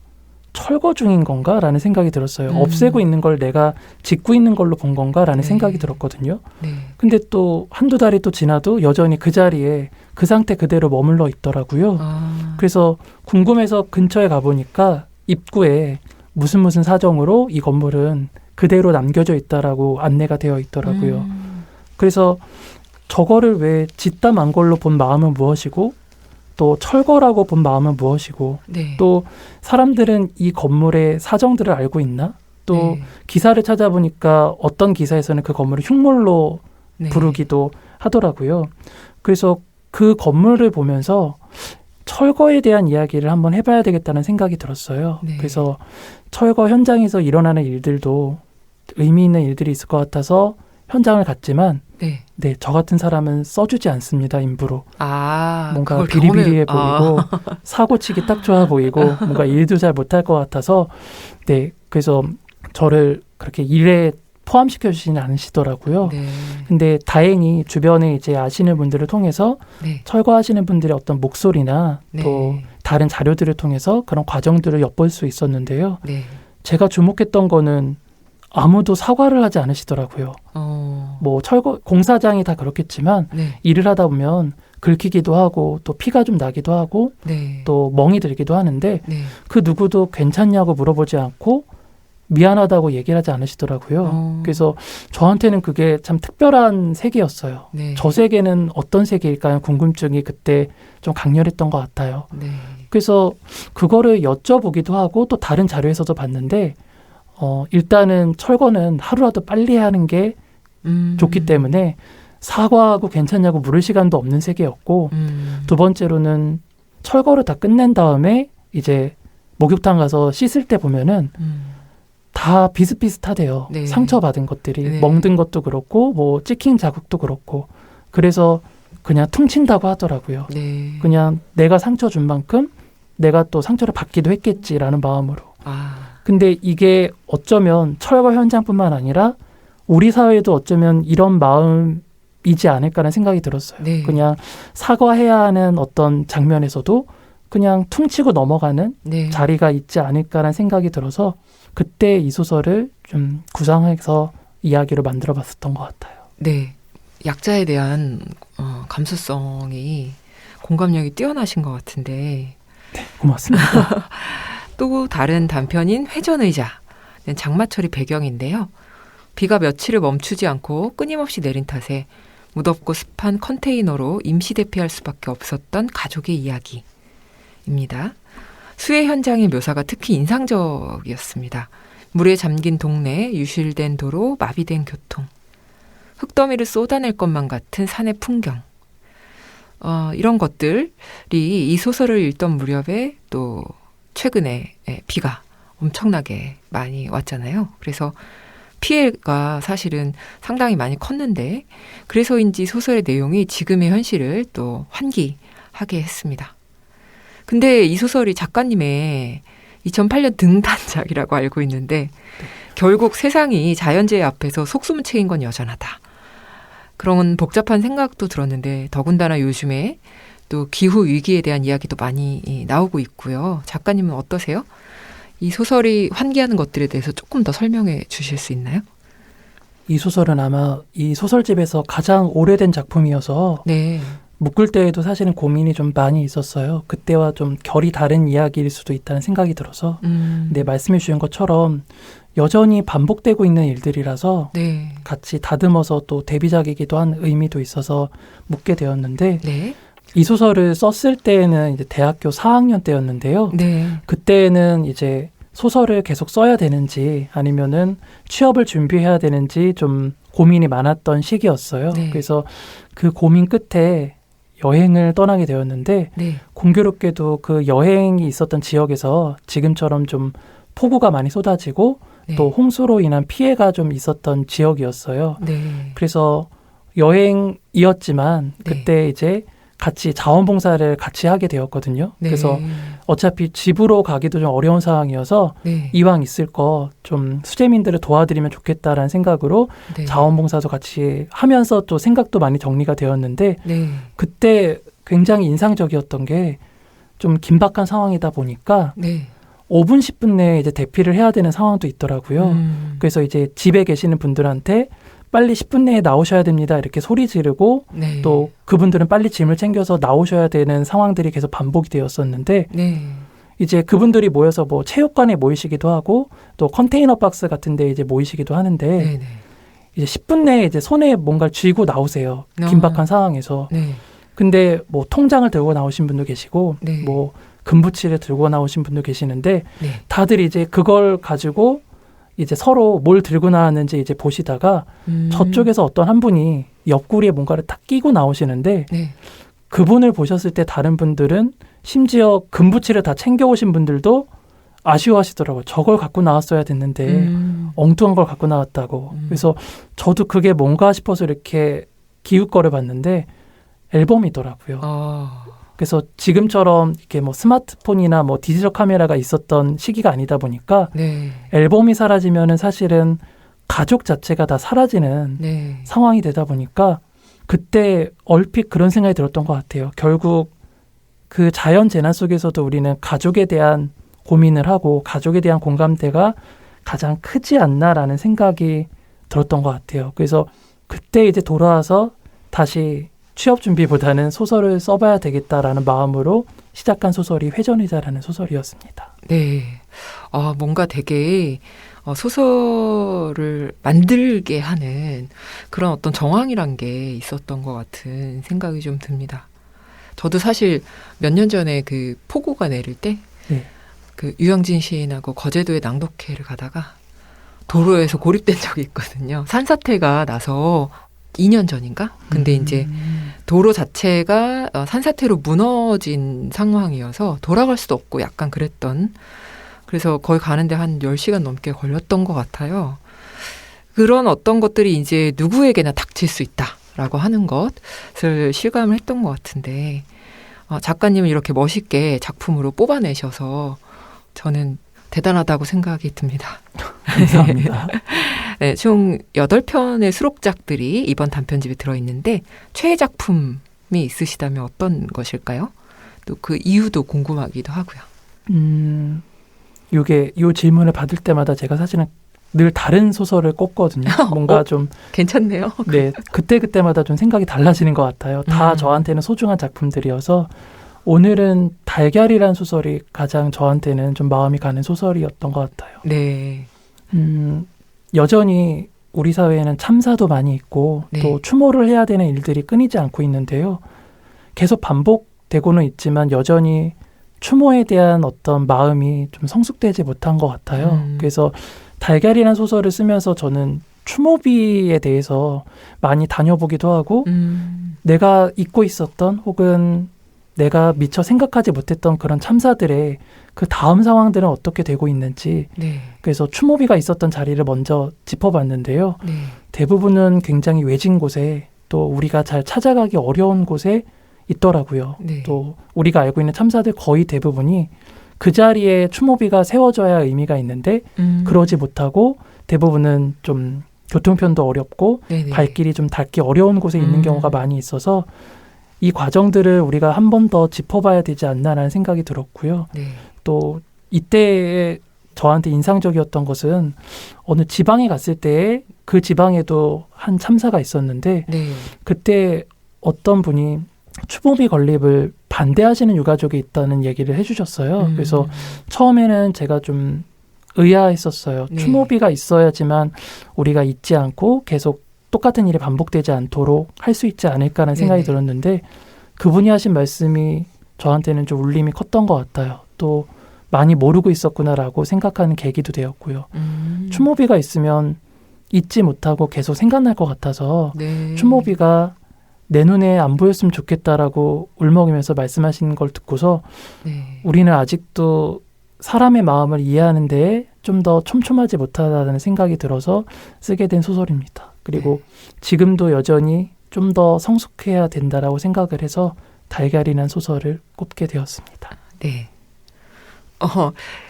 철거 중인 건가라는 생각이 들었어요. 없애고 있는 걸 내가 짓고 있는 걸로 본 건가라는 네. 생각이 들었거든요. 네. 근데 또 한두 달이 또 지나도 여전히 그 자리에 그 상태 그대로 머물러 있더라고요. 그래서 궁금해서 근처에 가보니까 입구에 무슨 사정으로 이 건물은 그대로 남겨져 있다라고 안내가 되어 있더라고요. 그래서 저거를 왜 짓다 만 걸로 본 마음은 무엇이고 또 철거라고 본 마음은 무엇이고 네. 또 사람들은 이 건물의 사정들을 알고 있나? 또 네. 기사를 찾아보니까 어떤 기사에서는 그 건물을 흉물로 네. 부르기도 하더라고요. 그래서 그 건물을 보면서 철거에 대한 이야기를 한번 해봐야 되겠다는 생각이 들었어요. 네. 그래서 철거 현장에서 일어나는 일들도 의미 있는 일들이 있을 것 같아서 현장을 갔지만 네. 네, 저 같은 사람은 써주지 않습니다. 임부로. 그걸 뭔가 경험해- 비리비리해 보이고 사고치기 딱 좋아 보이고 뭔가 일도 잘 못할 것 같아서 네, 그래서 저를 그렇게 일에 포함시켜 주지는 않으시더라고요. 네. 근데 다행히 주변에 이제 아시는 분들을 통해서 네. 철거하시는 분들의 어떤 목소리나 네. 또 다른 자료들을 통해서 그런 과정들을 엿볼 수 있었는데요. 네. 제가 주목했던 거는 아무도 사과를 하지 않으시더라고요. 뭐 철거 공사장이 다 그렇겠지만 네. 일을 하다 보면 긁히기도 하고 또 피가 좀 나기도 하고 네. 또 멍이 들기도 하는데 네. 그 누구도 괜찮냐고 물어보지 않고 미안하다고 얘기를 하지 않으시더라고요. 그래서 저한테는 그게 참 특별한 세계였어요. 네. 저 세계는 어떤 세계일까요? 궁금증이 그때 좀 강렬했던 것 같아요. 네. 그래서 그거를 여쭤보기도 하고 또 다른 자료에서도 봤는데 일단은 철거는 하루라도 빨리 하는 게 좋기 때문에 사과하고 괜찮냐고 물을 시간도 없는 세계였고 두 번째로는 철거를 다 끝낸 다음에 이제 목욕탕 가서 씻을 때 보면은 다 비슷비슷하대요. 네. 상처받은 것들이 네. 멍든 것도 그렇고 뭐 찍힌 자국도 그렇고 그래서 그냥 퉁친다고 하더라고요. 네. 그냥 내가 상처 준 만큼 내가 또 상처를 받기도 했겠지라는 마음으로. 근데 이게 어쩌면 철거 현장뿐만 아니라 우리 사회도 어쩌면 이런 마음이지 않을까라는 생각이 들었어요. 네. 그냥 사과해야 하는 어떤 장면에서도 그냥 퉁치고 넘어가는 네. 자리가 있지 않을까라는 생각이 들어서 그때 이 소설을 좀 구상해서 이야기로 만들어봤었던 것 같아요. 네. 약자에 대한 감수성이 공감력이 뛰어나신 것 같은데 고맙습니다. 또 다른 단편인 회전의자는 장마철이 배경인데요. 비가 며칠을 멈추지 않고 끊임없이 내린 탓에 무덥고 습한 컨테이너로 임시 대피할 수밖에 없었던 가족의 이야기입니다. 수해 현장의 묘사가 특히 인상적이었습니다. 물에 잠긴 동네, 유실된 도로, 마비된 교통. 흙더미를 쏟아낼 것만 같은 산의 풍경. 이런 것들이 이 소설을 읽던 무렵에 또 최근에 비가 엄청나게 많이 왔잖아요. 그래서 피해가 사실은 상당히 많이 컸는데 그래서인지 소설의 내용이 지금의 현실을 또 환기하게 했습니다. 근데 이 소설이 작가님의 2008년 등단작이라고 알고 있는데 결국 세상이 자연재해 앞에서 속수무책인 건 여전하다. 그런 복잡한 생각도 들었는데 더군다나 요즘에 또 기후 위기에 대한 이야기도 많이 나오고 있고요. 작가님은 어떠세요? 이 소설이 환기하는 것들에 대해서 조금 더 설명해 주실 수 있나요? 이 소설은 아마 이 소설집에서 가장 오래된 작품이어서 네. 묶을 때에도 사실은 고민이 좀 많이 있었어요. 그때와 좀 결이 다른 이야기일 수도 있다는 생각이 들어서 네, 말씀해 주신 것처럼 여전히 반복되고 있는 일들이라서 네. 같이 다듬어서 또 데뷔작이기도 한 의미도 있어서 묻게 되었는데 네. 이 소설을 썼을 때에는 이제 대학교 4학년 때였는데요. 네. 그때는 이제 소설을 계속 써야 되는지 아니면은 취업을 준비해야 되는지 좀 고민이 많았던 시기였어요. 네. 그래서 그 고민 끝에 여행을 떠나게 되었는데 네. 공교롭게도 그 여행이 있었던 지역에서 지금처럼 좀 폭우가 많이 쏟아지고 네. 또 홍수로 인한 피해가 좀 있었던 지역이었어요. 네. 그래서 여행이었지만 그때 이제 같이 자원봉사를 같이 하게 되었거든요. 네. 그래서 어차피 집으로 가기도 좀 어려운 상황이어서 네. 이왕 있을 거 좀 수재민들을 도와드리면 좋겠다라는 생각으로 네. 자원봉사도 같이 하면서 또 생각도 많이 정리가 되었는데 네. 그때 굉장히 인상적이었던 게 좀 긴박한 상황이다 보니까 네. 5분, 10분 내에 이제 대피를 해야 되는 상황도 있더라고요. 그래서 이제 집에 계시는 분들한테 빨리 10분 내에 나오셔야 됩니다. 이렇게 소리 지르고 네. 또 그분들은 빨리 짐을 챙겨서 나오셔야 되는 상황들이 계속 반복이 되었었는데 네. 이제 그분들이 모여서 뭐 체육관에 모이시기도 하고 또 컨테이너 박스 같은 데 이제 모이시기도 하는데 네. 네. 이제 10분 내에 이제 손에 뭔가를 쥐고 나오세요. 긴박한 상황에서. 네. 근데 뭐 통장을 들고 나오신 분도 계시고 네. 뭐 금부치를 들고 나오신 분도 계시는데 네. 다들 이제 그걸 가지고 이제 서로 뭘 들고 나왔는지 이제 보시다가 저쪽에서 어떤 한 분이 옆구리에 뭔가를 딱 끼고 나오시는데 네. 그분을 보셨을 때 다른 분들은 심지어 금부치를 다 챙겨오신 분들도 아쉬워하시더라고요. 저걸 갖고 나왔어야 됐는데 엉뚱한 걸 갖고 나왔다고. 그래서 저도 그게 뭔가 싶어서 이렇게 기웃거려 봤는데 앨범이더라고요. 그래서 지금처럼 이렇게 뭐 스마트폰이나 뭐 디지털 카메라가 있었던 시기가 아니다 보니까 네. 앨범이 사라지면은 사실은 가족 자체가 다 사라지는 네. 상황이 되다 보니까 그때 얼핏 그런 생각이 들었던 것 같아요. 결국 그 자연 재난 속에서도 우리는 가족에 대한 고민을 하고 가족에 대한 공감대가 가장 크지 않나라는 생각이 들었던 것 같아요. 그래서 그때 이제 돌아와서 다시 취업 준비보다는 소설을 써봐야 되겠다라는 마음으로 시작한 소설이 회전의자라는 소설이었습니다. 네. 뭔가 되게 소설을 만들게 하는 그런 어떤 정황이란 게 있었던 것 같은 생각이 좀 듭니다. 저도 사실 몇 년 전에 그 폭우가 내릴 때 네. 그 유영진 시인하고 거제도에 낭독회를 가다가 도로에서 고립된 적이 있거든요. 산사태가 나서 2년 전인가? 근데 이제 도로 자체가 산사태로 무너진 상황이어서 돌아갈 수도 없고 약간 그랬던, 그래서 거기 가는데 한 10시간 넘게 걸렸던 것 같아요. 그런 어떤 것들이 이제 누구에게나 닥칠 수 있다라고 하는 것을 실감을 했던 것 같은데, 작가님은 이렇게 멋있게 작품으로 뽑아내셔서 저는 대단하다고 생각이 듭니다. 감사합니다. 네, 총 8편의 수록작들이 이번 단편집에 들어있는데 최애 작품이 있으시다면 어떤 것일까요? 또 그 이유도 궁금하기도 하고요. 이 질문을 받을 때마다 제가 사실은 늘 다른 소설을 꼽거든요. 뭔가 좀 괜찮네요. 네, 그때마다 좀 생각이 달라지는 것 같아요. 다 저한테는 소중한 작품들이어서 오늘은 달걀이란 소설이 가장 저한테는 좀 마음이 가는 소설이었던 것 같아요. 네. 여전히 우리 사회에는 참사도 많이 있고 네. 또 추모를 해야 되는 일들이 끊이지 않고 있는데요. 계속 반복되고는 있지만 여전히 추모에 대한 어떤 마음이 좀 성숙되지 못한 것 같아요. 그래서 달걀이라는 소설을 쓰면서 저는 추모비에 대해서 많이 다녀보기도 하고 내가 잊고 있었던 혹은 내가 미처 생각하지 못했던 그런 참사들의 그 다음 상황들은 어떻게 되고 있는지 네. 그래서 추모비가 있었던 자리를 먼저 짚어봤는데요. 네. 대부분은 굉장히 외진 곳에 또 우리가 잘 찾아가기 어려운 곳에 있더라고요. 네. 또 우리가 알고 있는 참사들 거의 대부분이 그 자리에 추모비가 세워져야 의미가 있는데 그러지 못하고 대부분은 좀 교통편도 어렵고 네네. 발길이 좀 닿기 어려운 곳에 있는 경우가 많이 있어서 이 과정들을 우리가 한 번 더 짚어봐야 되지 않나라는 생각이 들었고요. 네. 또 이때 저한테 인상적이었던 것은 어느 지방에 갔을 때 그 지방에도 한 참사가 있었는데 네. 그때 어떤 분이 추모비 건립을 반대하시는 유가족이 있다는 얘기를 해주셨어요. 그래서 처음에는 제가 좀 의아했었어요. 네. 추모비가 있어야지만 우리가 잊지 않고 계속 똑같은 일이 반복되지 않도록 할 수 있지 않을까라는 생각이 네네. 들었는데 그분이 하신 말씀이 저한테는 좀 울림이 컸던 것 같아요. 또 많이 모르고 있었구나라고 생각하는 계기도 되었고요. 추모비가 있으면 잊지 못하고 계속 생각날 것 같아서 네. 추모비가 내 눈에 안 보였으면 좋겠다라고 울먹이면서 말씀하시는 걸 듣고서 네. 우리는 아직도 사람의 마음을 이해하는 데에 좀 더 촘촘하지 못하다는 생각이 들어서 쓰게 된 소설입니다. 그리고 지금도 여전히 좀 더 성숙해야 된다라고 생각을 해서 달걀이라는 소설을 꼽게 되었습니다. 네.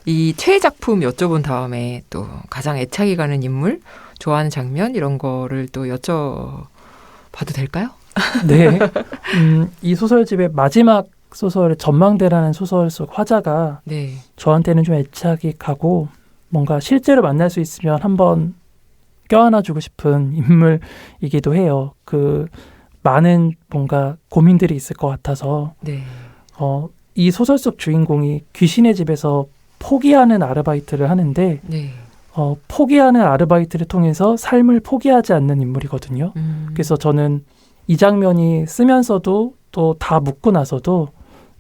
이 최애 작품 여쭤본 다음에 또 가장 애착이 가는 인물, 좋아하는 장면 이런 거를 또 여쭤봐도 될까요? 네. 이 소설집의 마지막 소설 전망대라는 소설 속 화자가 네. 저한테는 좀 애착이 가고 뭔가 실제로 만날 수 있으면 한번 껴안아주고 싶은 인물이기도 해요. 그 많은 뭔가 고민들이 있을 것 같아서 네. 이 소설 속 주인공이 귀신의 집에서 포기하는 아르바이트를 하는데 네. 포기하는 아르바이트를 통해서 삶을 포기하지 않는 인물이거든요. 그래서 저는 이 장면이 쓰면서도 또 다 묻고 나서도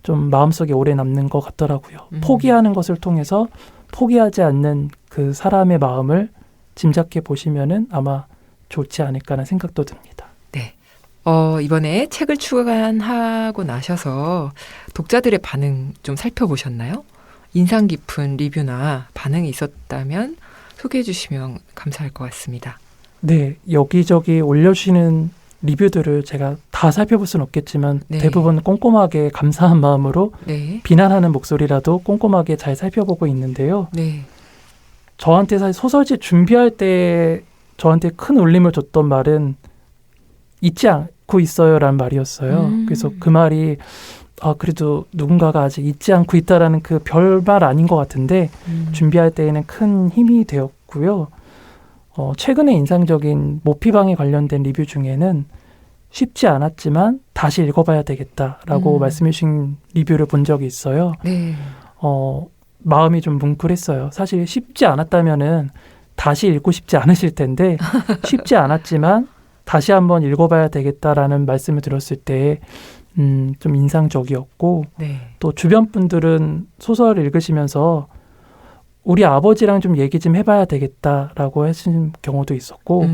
좀 마음속에 오래 남는 것 같더라고요. 포기하는 것을 통해서 포기하지 않는 그 사람의 마음을 짐작해 보시면은 아마 좋지 않을까라는 생각도 듭니다. 네. 이번에 책을 출간하고 나셔서 독자들의 반응 좀 살펴보셨나요? 인상 깊은 리뷰나 반응이 있었다면 소개해 주시면 감사할 것 같습니다. 네, 여기저기 올려주시는 리뷰들을 제가 다 살펴볼 수는 없겠지만 네. 대부분 꼼꼼하게 감사한 마음으로 네. 비난하는 목소리라도 꼼꼼하게 잘 살펴보고 있는데요. 네. 저한테 사실 소설집 준비할 때 저한테 큰 울림을 줬던 말은 잊지 않고 있어요라는 말이었어요. 그래서 그 말이 그래도 누군가가 아직 잊지 않고 있다라는 그 별말 아닌 것 같은데 준비할 때에는 큰 힘이 되었고요. 최근에 인상적인 모피방에 관련된 리뷰 중에는 쉽지 않았지만 다시 읽어봐야 되겠다라고 말씀해 주신 리뷰를 본 적이 있어요. 네. 마음이 좀 뭉클했어요. 사실 쉽지 않았다면은 다시 읽고 싶지 않으실 텐데 쉽지 않았지만 다시 한번 읽어봐야 되겠다라는 말씀을 들었을 때 좀 인상적이었고 네. 또 주변 분들은 소설을 읽으시면서 우리 아버지랑 좀 얘기 좀 해봐야 되겠다라고 하신 경우도 있었고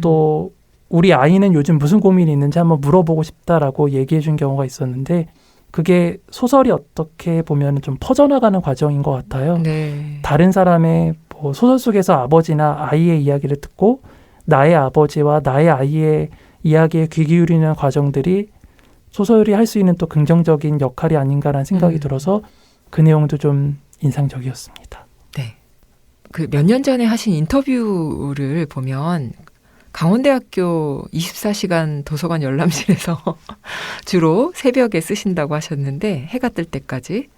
또 우리 아이는 요즘 무슨 고민이 있는지 한번 물어보고 싶다라고 얘기해 준 경우가 있었는데 그게 소설이 어떻게 보면 좀 퍼져나가는 과정인 것 같아요. 네. 다른 사람의 소설 속에서 아버지나 아이의 이야기를 듣고 나의 아버지와 나의 아이의 이야기에 귀 기울이는 과정들이 소설이 할 수 있는 또 긍정적인 역할이 아닌가라는 생각이 들어서 그 내용도 좀 인상적이었습니다. 네. 그 몇 년 전에 하신 인터뷰를 보면 강원대학교 24시간 도서관 열람실에서 주로 새벽에 쓰신다고 하셨는데 해가 뜰 때까지.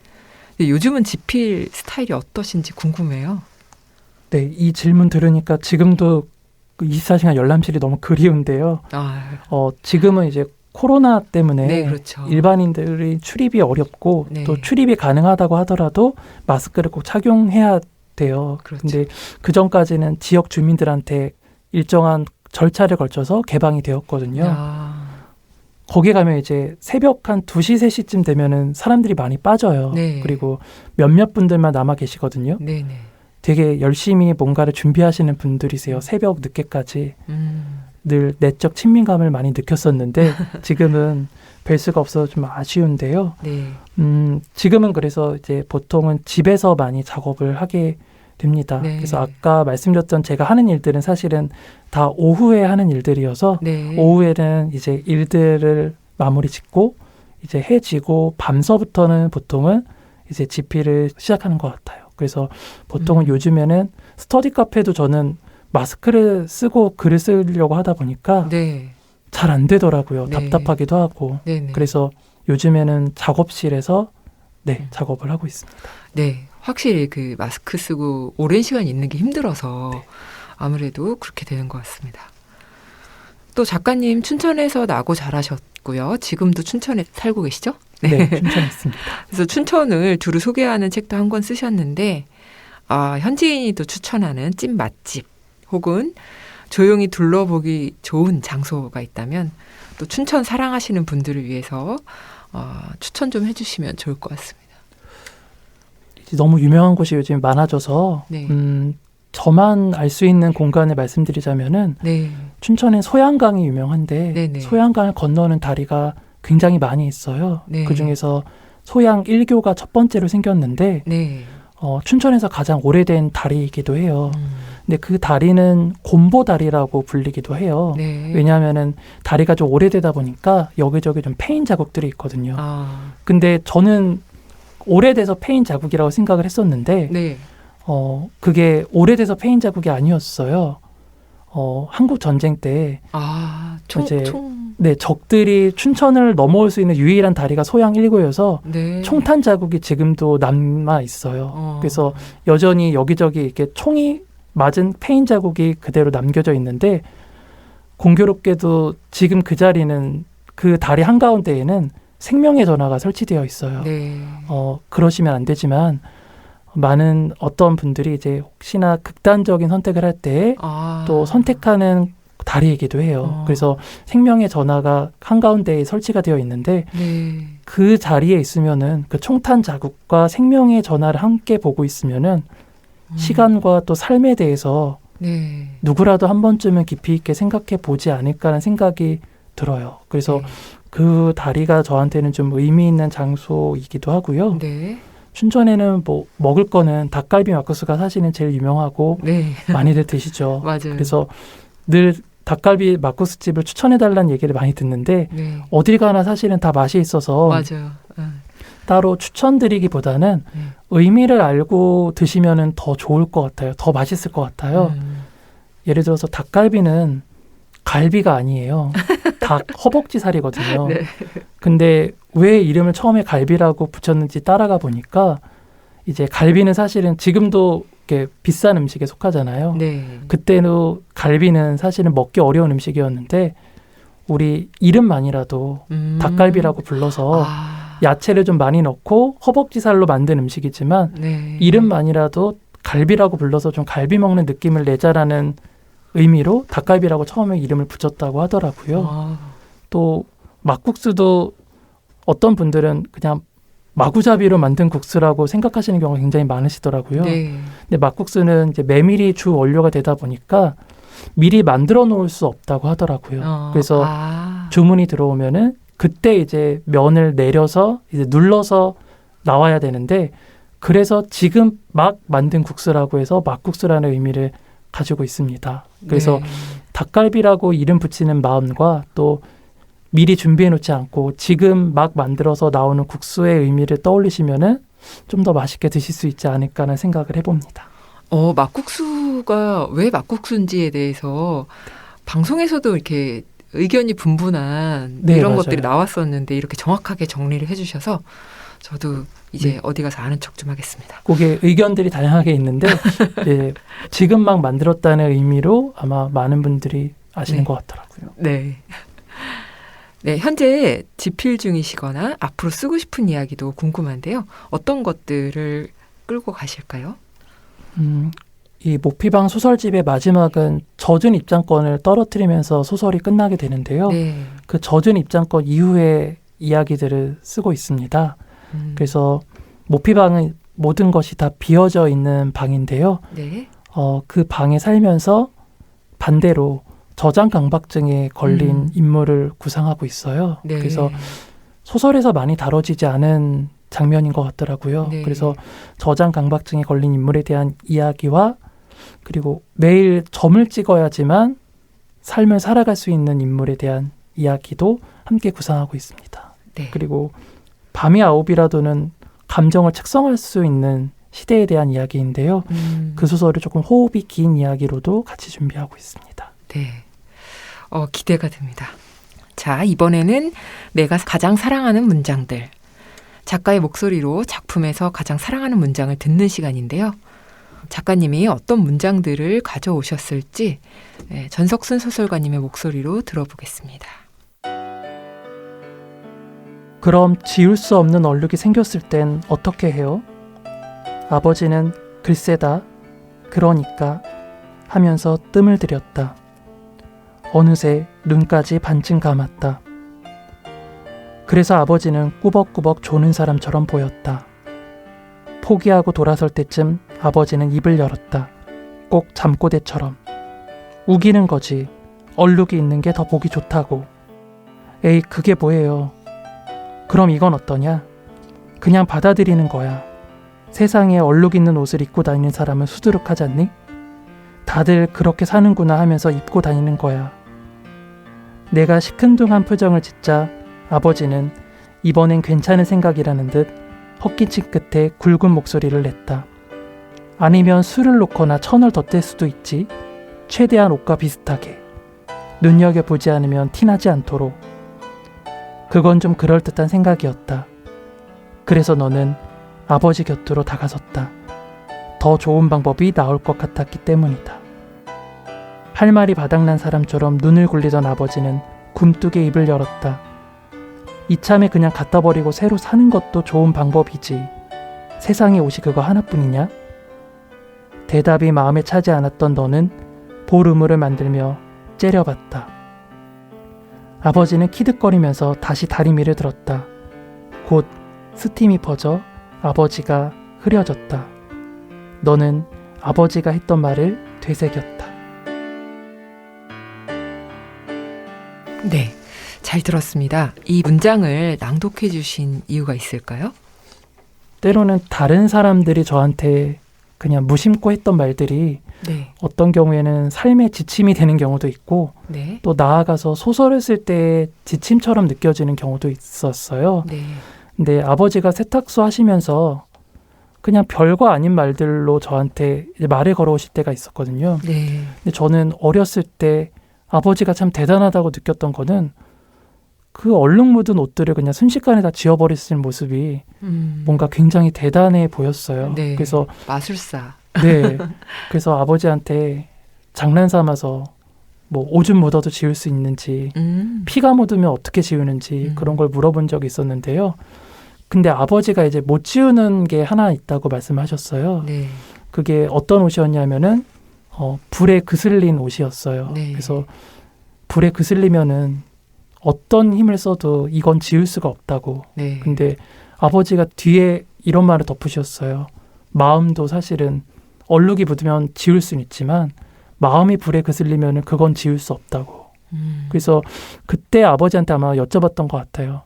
근데 요즘은 집필 스타일이 어떠신지 궁금해요. 네, 이 질문 들으니까 지금도 그 24시간 열람실이 너무 그리운데요. 지금은 이제 코로나 때문에 네, 그렇죠. 일반인들이 출입이 어렵고 네. 또 출입이 가능하다고 하더라도 마스크를 꼭 착용해야 돼요. 그렇죠. 근데 그 전까지는 지역 주민들한테 일정한 절차를 걸쳐서 개방이 되었거든요. 거기 가면 이제 새벽 한 2시, 3시쯤 되면은 사람들이 많이 빠져요. 네. 그리고 몇몇 분들만 남아 계시거든요. 네네. 되게 열심히 뭔가를 준비하시는 분들이세요. 새벽 늦게까지. 늘 내적 친밀감을 많이 느꼈었는데 지금은 뵐 수가 없어서 좀 아쉬운데요. 네. 지금은 그래서 이제 보통은 집에서 많이 작업을 하게 됩니다. 네. 그래서 아까 말씀드렸던 제가 하는 일들은 사실은 다 오후에 하는 일들이어서 네. 오후에는 이제 일들을 마무리 짓고 이제 해 지고 밤서부터는 보통은 이제 집필을 시작하는 것 같아요. 그래서 보통은 요즘에는 스터디 카페도 저는 마스크를 쓰고 글을 쓰려고 하다 보니까 네. 잘 안 되더라고요. 네. 답답하기도 하고. 네네. 그래서 요즘에는 작업실에서 작업을 하고 있습니다. 네. 확실히 그 마스크 쓰고 오랜 시간 있는 게 힘들어서 아무래도 그렇게 되는 것 같습니다. 또 작가님 춘천에서 나고 자라셨고요. 지금도 춘천에 살고 계시죠? 네, 춘천에 있습니다. 그래서 춘천을 두루 소개하는 책도 한 권 쓰셨는데 현지인이 또 추천하는 찐 맛집 혹은 조용히 둘러보기 좋은 장소가 있다면 또 춘천 사랑하시는 분들을 위해서 추천 좀 해주시면 좋을 것 같습니다. 너무 유명한 곳이 요즘 많아져서 네. 저만 알 수 있는 공간을 말씀드리자면은 네. 춘천엔 소양강이 유명한데 네네. 소양강을 건너는 다리가 굉장히 많이 있어요. 네. 그중에서 소양 1교가 첫 번째로 생겼는데 네. 춘천에서 가장 오래된 다리이기도 해요. 근데 그 다리는 곰보다리라고 불리기도 해요. 네. 왜냐하면은 다리가 좀 오래되다 보니까 여기저기 좀 페인 자국들이 있거든요. 근데 저는 오래돼서 페인 자국이라고 생각을 했었는데 네. 그게 오래돼서 페인 자국이 아니었어요. 한국 전쟁 때 적들이 춘천을 넘어올 수 있는 유일한 다리가 소양 1교여서 네. 총탄 자국이 지금도 남아 있어요. 그래서 여전히 여기저기 이렇게 총이 맞은 페인 자국이 그대로 남겨져 있는데 공교롭게도 지금 그 자리는 그 다리 한가운데에는 생명의 전화가 설치되어 있어요. 네. 그러시면 안 되지만 많은 어떤 분들이 이제 혹시나 극단적인 선택을 할 때 또 선택하는 다리이기도 해요. 그래서 생명의 전화가 한가운데에 설치가 되어 있는데 네. 그 자리에 있으면은 그 총탄 자국과 생명의 전화를 함께 보고 있으면은 시간과 또 삶에 대해서 네. 누구라도 한 번쯤은 깊이 있게 생각해 보지 않을까라는 생각이 들어요. 그래서 네. 그 다리가 저한테는 좀 의미 있는 장소이기도 하고요. 네. 춘천에는 뭐 먹을 거는 닭갈비 막국수가 사실은 제일 유명하고 네. 많이들 드시죠. 맞아요. 그래서 늘 닭갈비 막국수 집을 추천해달라는 얘기를 많이 듣는데 네. 어딜 가나 사실은 다 맛이 있어서 맞아요. 따로 추천드리기보다는 의미를 알고 드시면은 더 좋을 것 같아요. 더 맛있을 것 같아요. 예를 들어서 닭갈비는 갈비가 아니에요. 닭 허벅지 살이거든요. 네. 근데 왜 이름을 처음에 갈비라고 붙였는지 따라가 보니까 이제 갈비는 사실은 지금도 이렇게 비싼 음식에 속하잖아요. 네. 그때도 갈비는 사실은 먹기 어려운 음식이었는데 우리 이름만이라도 닭갈비라고 불러서 야채를 좀 많이 넣고 허벅지 살로 만든 음식이지만 네. 이름만이라도 갈비라고 불러서 좀 갈비 먹는 느낌을 내자라는 의미로 닭갈비라고 처음에 이름을 붙였다고 하더라고요. 또 막국수도 어떤 분들은 그냥 마구잡이로 만든 국수라고 생각하시는 경우가 굉장히 많으시더라고요. 네. 근데 막국수는 이제 메밀이 주 원료가 되다 보니까 미리 만들어 놓을 수 없다고 하더라고요. 그래서 주문이 들어오면은 그때 이제 면을 내려서 이제 눌러서 나와야 되는데 그래서 지금 막 만든 국수라고 해서 막국수라는 의미를 가지고 있습니다. 그래서 네. 닭갈비라고 이름 붙이는 마음과 또 미리 준비해 놓지 않고 지금 막 만들어서 나오는 국수의 의미를 떠올리시면은 좀 더 맛있게 드실 수 있지 않을까라는 생각을 해봅니다. 막국수가 왜 막국수인지에 대해서 방송에서도 이렇게 의견이 분분한 네, 이런 맞아요. 것들이 나왔었는데 이렇게 정확하게 정리를 해주셔서 저도 이제 네. 어디 가서 아는 척 좀 하겠습니다. 그게 의견들이 다양하게 있는데 네, 지금 막 만들었다는 의미로 아마 많은 분들이 아시는 네. 것 같더라고요. 네. 네, 현재 집필 중이시거나 앞으로 쓰고 싶은 이야기도 궁금한데요. 어떤 것들을 끌고 가실까요? 이 모피방 소설집의 마지막은 젖은 입장권을 떨어뜨리면서 소설이 끝나게 되는데요. 네. 그 젖은 입장권 이후의 이야기들을 쓰고 있습니다. 그래서 모피방은 모든 것이 다 비어져 있는 방인데요. 네. 그 방에 살면서 반대로 저장 강박증에 걸린 인물을 구상하고 있어요. 네. 그래서 소설에서 많이 다뤄지지 않은 장면인 것 같더라고요. 네. 그래서 저장 강박증에 걸린 인물에 대한 이야기와 그리고 매일 점을 찍어야지만 삶을 살아갈 수 있는 인물에 대한 이야기도 함께 구상하고 있습니다. 네. 그리고 밤이 9이라도는 감정을 책성할 수 있는 시대에 대한 이야기인데요. 그 소설을 조금 호흡이 긴 이야기로도 같이 준비하고 있습니다. 네. 기대가 됩니다. 자, 이번에는 내가 가장 사랑하는 문장들. 작가의 목소리로 작품에서 가장 사랑하는 문장을 듣는 시간인데요. 작가님이 어떤 문장들을 가져오셨을지 전석순 소설가님의 목소리로 들어보겠습니다. 그럼 지울 수 없는 얼룩이 생겼을 땐 어떻게 해요? 아버지는 글쎄다, 그러니까 하면서 뜸을 들였다. 어느새 눈까지 반쯤 감았다. 그래서 아버지는 꾸벅꾸벅 조는 사람처럼 보였다. 포기하고 돌아설 때쯤 아버지는 입을 열었다. 꼭 잠꼬대처럼. 우기는 거지. 얼룩이 있는 게 더 보기 좋다고. 에이, 그게 뭐예요. 그럼 이건 어떠냐? 그냥 받아들이는 거야. 세상에 얼룩 있는 옷을 입고 다니는 사람은 수두룩하잖니? 다들 그렇게 사는구나 하면서 입고 다니는 거야. 내가 시큰둥한 표정을 짓자 아버지는 이번엔 괜찮은 생각이라는 듯 헛기침 끝에 굵은 목소리를 냈다. 아니면 술을 놓거나 천을 덧댈 수도 있지. 최대한 옷과 비슷하게. 눈여겨보지 않으면 티나지 않도록. 그건 좀 그럴듯한 생각이었다. 그래서 너는 아버지 곁으로 다가섰다. 더 좋은 방법이 나올 것 같았기 때문이다. 할 말이 바닥난 사람처럼 눈을 굴리던 아버지는 굼뜨게 입을 열었다. 이참에 그냥 갖다 버리고 새로 사는 것도 좋은 방법이지. 세상에 옷이 그거 하나뿐이냐? 대답이 마음에 차지 않았던 너는 볼 우물을 만들며 째려봤다. 아버지는 키득거리면서 다시 다리미를 들었다. 곧 스팀이 퍼져 아버지가 흐려졌다. 너는 아버지가 했던 말을 되새겼다. 네, 잘 들었습니다. 이 문장을 낭독해 주신 이유가 있을까요? 때로는 다른 사람들이 저한테 그냥 무심코 했던 말들이 네. 어떤 경우에는 삶의 지침이 되는 경우도 있고 네. 또 나아가서 소설을 쓸 때 지침처럼 느껴지는 경우도 있었어요. 네. 근데 아버지가 세탁소 하시면서 그냥 별거 아닌 말들로 저한테 이제 말을 걸어오실 때가 있었거든요. 네. 근데 저는 어렸을 때 아버지가 참 대단하다고 느꼈던 거는 그 얼룩 묻은 옷들을 그냥 순식간에 다 지워버리시는 모습이 뭔가 굉장히 대단해 보였어요. 네. 그래서 마술사. 네, 그래서 아버지한테 장난 삼아서 뭐 오줌 묻어도 지울 수 있는지 피가 묻으면 어떻게 지우는지 그런 걸 물어본 적이 있었는데요. 근데 아버지가 이제 못 지우는 게 하나 있다고 말씀하셨어요. 네. 그게 어떤 옷이었냐면은 불에 그슬린 옷이었어요. 네. 그래서 불에 그슬리면은 어떤 힘을 써도 이건 지울 수가 없다고. 네. 근데 아버지가 뒤에 이런 말을 덧붙이셨어요. 마음도 사실은 얼룩이 묻으면 지울 수는 있지만 마음이 불에 그슬리면은 그건 지울 수 없다고. 그래서 그때 아버지한테 아마 여쭤봤던 것 같아요.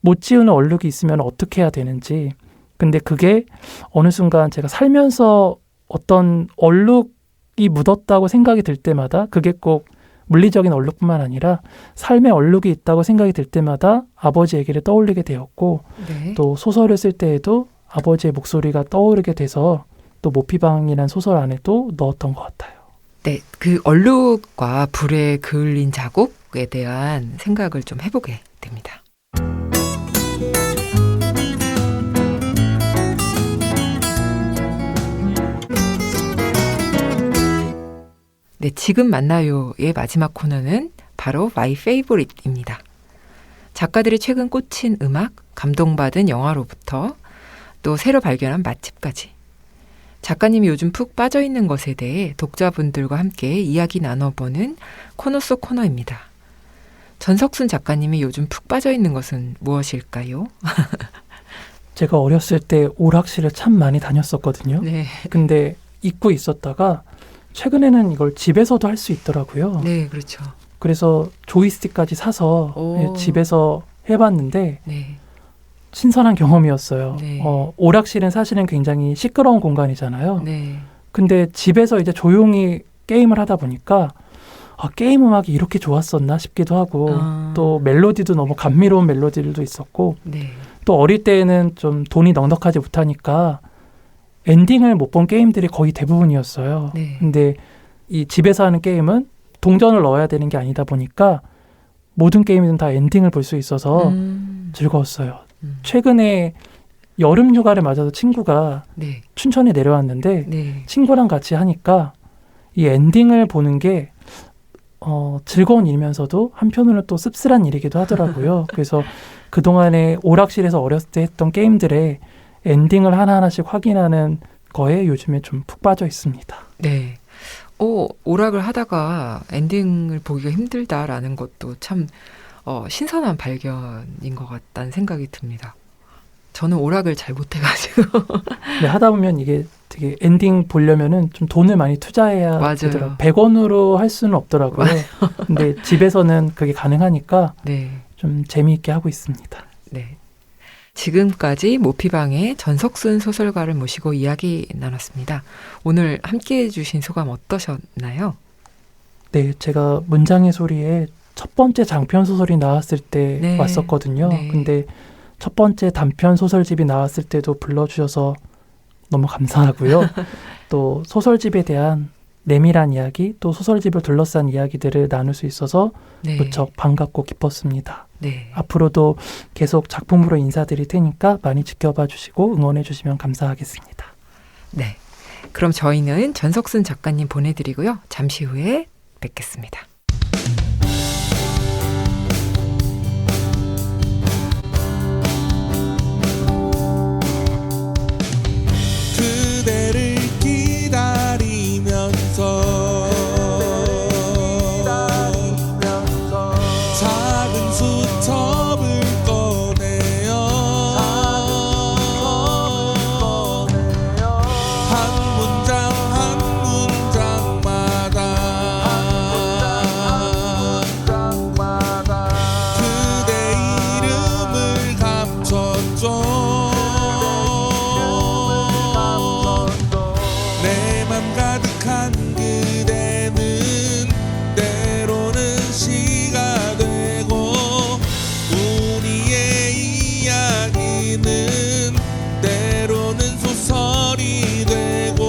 못 지우는 얼룩이 있으면 어떻게 해야 되는지. 근데 그게 어느 순간 제가 살면서 어떤 얼룩이 묻었다고 생각이 들 때마다 그게 꼭 물리적인 얼룩뿐만 아니라 삶의 얼룩이 있다고 생각이 들 때마다 아버지 얘기를 떠올리게 되었고 네. 또 소설을 쓸 때에도 아버지의 목소리가 떠오르게 돼서 또 모피방이라는 소설 안에도 넣었던 것 같아요. 네, 그 얼룩과 불에 그을린 자국에 대한 생각을 좀 해보게 됩니다. 네, 지금 만나요의 마지막 코너는 바로 My Favorite입니다. 작가들이 최근 꽂힌 음악, 감동받은 영화로부터 또 새로 발견한 맛집까지 작가님이 요즘 푹 빠져있는 것에 대해 독자분들과 함께 이야기 나눠보는 코너 속 코너입니다. 전석순 작가님이 요즘 푹 빠져있는 것은 무엇일까요? 제가 어렸을 때 오락실을 참 많이 다녔었거든요. 네. 근데 잊고 있었다가 최근에는 이걸 집에서도 할 수 있더라고요. 네, 그렇죠. 그래서 조이스틱까지 사서 오. 집에서 해봤는데 네. 신선한 경험이었어요. 네. 오락실은 사실은 굉장히 시끄러운 공간이잖아요. 네. 근데 집에서 이제 조용히 게임을 하다 보니까 게임 음악이 이렇게 좋았었나 싶기도 하고 또 멜로디도 너무 감미로운 멜로디들도 있었고 네. 또 어릴 때는 좀 돈이 넉넉하지 못하니까 엔딩을 못 본 게임들이 거의 대부분이었어요. 네. 근데 이 집에서 하는 게임은 동전을 넣어야 되는 게 아니다 보니까 모든 게임이든 다 엔딩을 볼 수 있어서 즐거웠어요. 최근에 여름 휴가를 맞아서 친구가 네. 춘천에 내려왔는데 네. 친구랑 같이 하니까 이 엔딩을 보는 게 즐거운 일이면서도 한편으로는 또 씁쓸한 일이기도 하더라고요. 그래서 그동안에 오락실에서 어렸을 때 했던 게임들의 엔딩을 하나하나씩 확인하는 거에 요즘에 좀 푹 빠져 있습니다. 네. 오락을 하다가 엔딩을 보기가 힘들다라는 것도 참 신선한 발견인 것 같다는 생각이 듭니다. 저는 오락을 잘 못해가지고. 근데 하다 보면 이게 되게 엔딩 보려면은 좀 돈을 많이 투자해야 맞아요. 되더라고요. 100원으로 할 수는 없더라고요. 근데 집에서는 그게 가능하니까 네. 좀 재미있게 하고 있습니다. 네. 지금까지 모피방의 전석순 소설가를 모시고 이야기 나눴습니다. 오늘 함께해 주신 소감 어떠셨나요? 네, 제가 문장의 소리에 첫 번째 장편 소설이 나왔을 때 네. 왔었거든요. 네. 근데 첫 번째 단편 소설집이 나왔을 때도 불러주셔서 너무 감사하고요. 또 소설집에 대한 내밀한 이야기, 또 소설집을 둘러싼 이야기들을 나눌 수 있어서 네. 무척 반갑고 기뻤습니다. 네. 앞으로도 계속 작품으로 인사드릴 테니까 많이 지켜봐 주시고 응원해 주시면 감사하겠습니다. 네. 그럼 저희는 전석순 작가님 보내드리고요. 잠시 후에 뵙겠습니다. 그대를 기다리면서 작은 수첩을 꺼내어 한 문장 한 문장마다 그대 이름을 감췄죠. 내 맘 가득한 그대는 때로는 시가 되고 우리의 이야기는 때로는 소설이 되고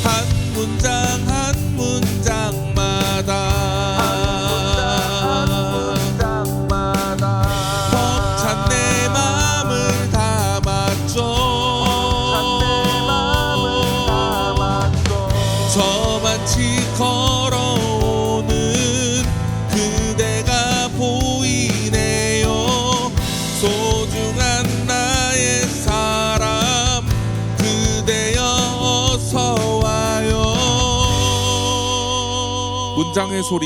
한 문장 한 문장마다 벅찬 내 맘을 담았죠. 저만치 걸어오는 그대가 보이네요. 소중한 나의 사람 그대여 어서 와요. 문장의 소리.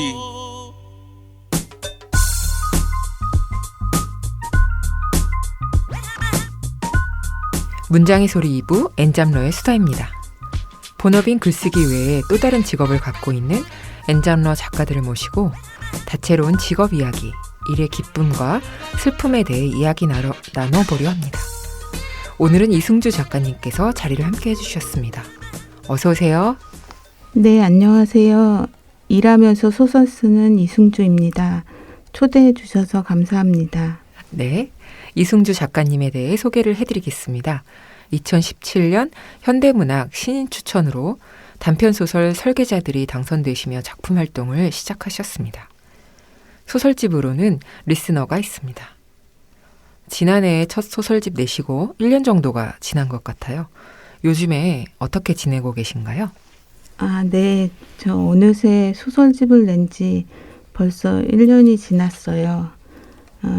문장의 소리 2부 엔잡러의 수다입니다. 본업인 글쓰기 외에 또 다른 직업을 갖고 있는 엔잡러 작가들을 모시고 다채로운 직업 이야기, 일의 기쁨과 슬픔에 대해 이야기 나눠보려 합니다. 오늘은 이승주 작가님께서 자리를 함께 해주셨습니다. 어서 오세요. 네, 안녕하세요. 일하면서 소설 쓰는 이승주입니다. 초대해 주셔서 감사합니다. 네, 이승주 작가님에 대해 소개를 해드리겠습니다. 2017년 현대문학 신인 추천으로 단편소설 설계자들이 당선되시며 작품 활동을 시작하셨습니다. 소설집으로는 리스너가 있습니다. 지난해에 첫 소설집 내시고 1년 정도가 지난 것 같아요. 요즘에 어떻게 지내고 계신가요? 아, 네. 저 어느새 소설집을 낸 지 벌써 1년이 지났어요.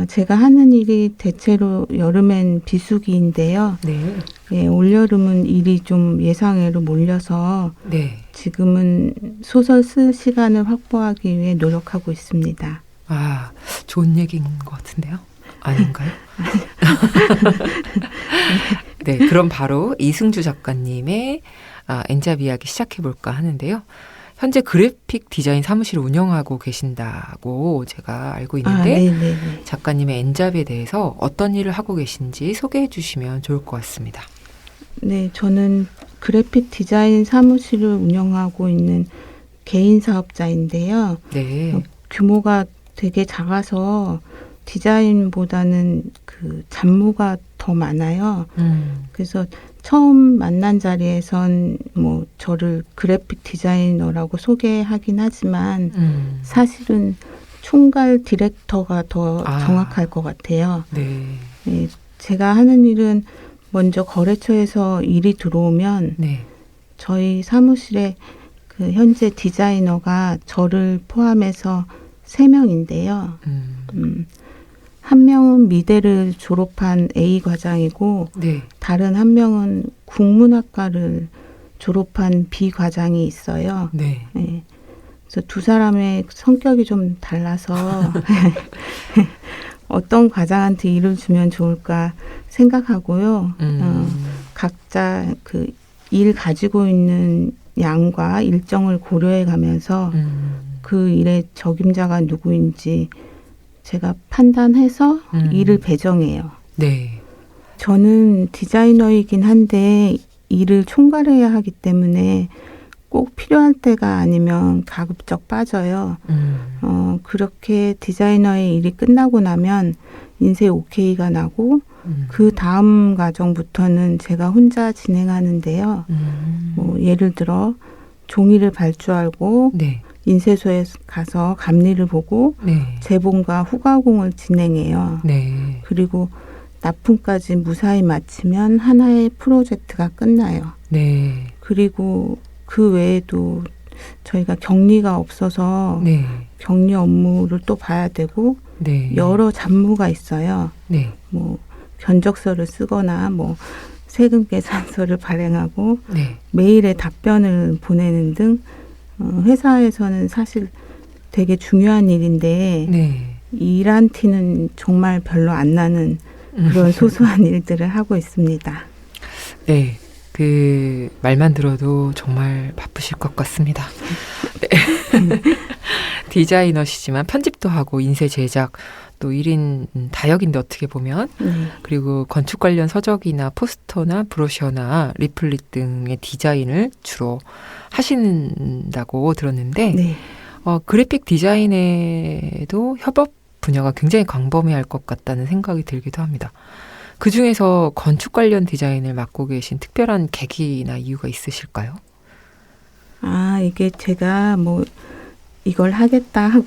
제가 하는 일이 대체로 여름엔 비수기인데요. 네. 예, 올여름은 일이 좀 예상외로 몰려서 네. 지금은 소설 쓸 시간을 확보하기 위해 노력하고 있습니다. 아, 좋은 얘기인 것 같은데요? 아닌가요? 네, 그럼 바로 이승주 작가님의 엔잡 이야기 시작해볼까 하는데요. 현재 그래픽 디자인 사무실을 운영하고 계신다고 제가 알고 있는데 작가님의 엔잡에 대해서 어떤 일을 하고 계신지 소개해 주시면 좋을 것 같습니다. 네, 저는 그래픽 디자인 사무실을 운영하고 있는 개인 사업자인데요. 네. 규모가 되게 작아서 디자인보다는 그 잡무가 더 많아요. 그래서 처음 만난 자리에선 뭐 저를 그래픽 디자이너라고 소개하긴 하지만 사실은 총괄 디렉터가 더 정확할 것 같아요. 네. 네, 제가 하는 일은 먼저 거래처에서 일이 들어오면 네. 저희 사무실에 그 현재 디자이너가 저를 포함해서 3명인데요. 한 명은 미대를 졸업한 A 과장이고 네. 다른 한 명은 국문학과를 졸업한 B 과장이 있어요. 네. 네. 그래서 두 사람의 성격이 좀 달라서 어떤 과장한테 일을 주면 좋을까 생각하고요. 각자 그 일 가지고 있는 양과 일정을 고려해 가면서 그 일의 적임자가 누구인지 제가 판단해서 일을 배정해요. 네. 저는 디자이너이긴 한데 일을 총괄해야 하기 때문에 꼭 필요할 때가 아니면 가급적 빠져요. 그렇게 디자이너의 일이 끝나고 나면 인쇄 오케이가 나고 그 다음 과정부터는 제가 혼자 진행하는데요. 뭐 예를 들어 종이를 발주하고 네. 인쇄소에 가서 감리를 보고 네. 재본과 후가공을 진행해요. 네. 그리고 납품까지 무사히 마치면 하나의 프로젝트가 끝나요. 네. 그리고 그 외에도 저희가 격리가 없어서 네. 격리 업무를 또 봐야 되고 네. 여러 잡무가 있어요. 네. 뭐 견적서를 쓰거나 뭐 세금 계산서를 발행하고 네. 메일에 답변을 보내는 등 회사에서는 사실 되게 중요한 일인데 네. 일한 티는 정말 별로 안 나는 그런 소소한 일들을 하고 있습니다. 네. 그 말만 들어도 정말 바쁘실 것 같습니다. 네. 디자이너시지만 편집도 하고 인쇄 제작 또 1인 다역인데 어떻게 보면 네. 그리고 건축 관련 서적이나 포스터나 브로셔나 리플릿 등의 디자인을 주로 하신다고 들었는데 네. 그래픽 디자인에도 협업 분야가 굉장히 광범위할 것 같다는 생각이 들기도 합니다. 그중에서 건축 관련 디자인을 맡고 계신 특별한 계기나 이유가 있으실까요? 이게 제가 뭐 이걸 하겠다 하고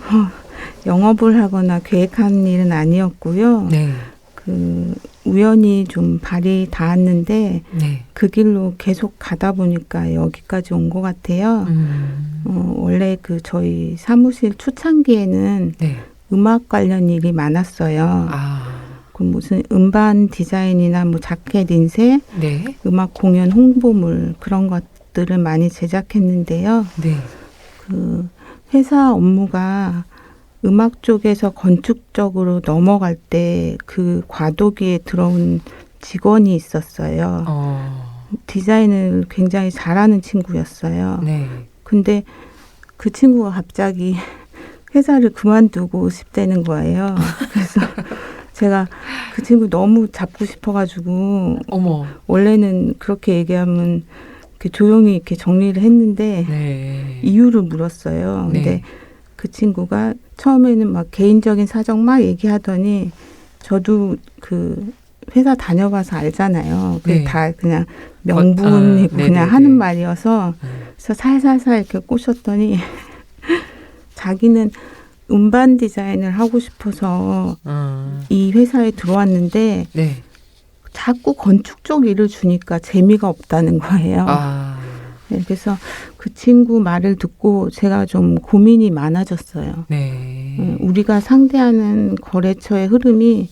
영업을 하거나 계획한 일은 아니었고요. 네. 그 우연히 좀 발이 닿았는데 네. 그 길로 계속 가다 보니까 여기까지 온 것 같아요. 원래 그 저희 사무실 초창기에는 네. 음악 관련 일이 많았어요. 그 무슨 음반 디자인이나 뭐 자켓 인쇄, 네. 음악 공연 홍보물 그런 것들을 많이 제작했는데요. 네. 그 회사 업무가 음악 쪽에서 건축 쪽으로 넘어갈 때 그 과도기에 들어온 직원이 있었어요. 디자인을 굉장히 잘하는 친구였어요. 네. 근데 그 친구가 갑자기 회사를 그만두고 싶다는 거예요. 그래서 제가 그 친구 너무 잡고 싶어가지고 어머. 원래는 그렇게 얘기하면 이렇게 조용히 이렇게 정리를 했는데 네. 이유를 물었어요. 네. 근데 그 친구가 처음에는 막 개인적인 사정 막 얘기하더니 저도 그 회사 다녀봐서 알잖아요. 그게 네. 다 그냥 명분이고 네네네. 그냥 하는 말이어서 그래서 살살살 이렇게 꼬셨더니 자기는 음반 디자인을 하고 싶어서 이 회사에 들어왔는데 네. 자꾸 건축 쪽 일을 주니까 재미가 없다는 거예요. 네, 그래서 그 친구 말을 듣고 제가 좀 고민이 많아졌어요. 네. 우리가 상대하는 거래처의 흐름이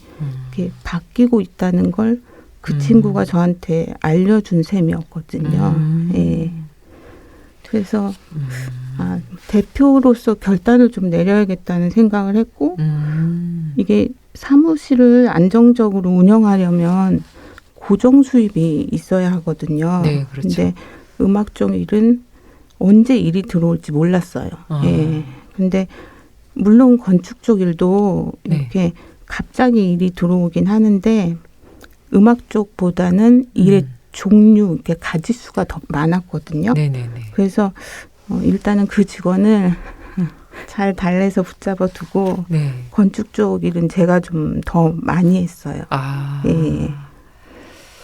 이렇게 바뀌고 있다는 걸 그 친구가 저한테 알려준 셈이었거든요. 예. 그래서 대표로서 결단을 좀 내려야겠다는 생각을 했고 이게 사무실을 안정적으로 운영하려면 고정 수입이 있어야 하거든요. 네, 그렇죠. 근데 음악 쪽 일은 언제 일이 들어올지 몰랐어요. 예. 근데 물론 건축 쪽 일도 네. 이렇게 갑자기 일이 들어오긴 하는데 음악 쪽보다는 일의 종류, 이렇게 가지수가 더 많았거든요. 네네네. 그래서 일단은 그 직원을 잘 달래서 붙잡아 두고 네. 건축 쪽 일은 제가 좀 더 많이 했어요. 예.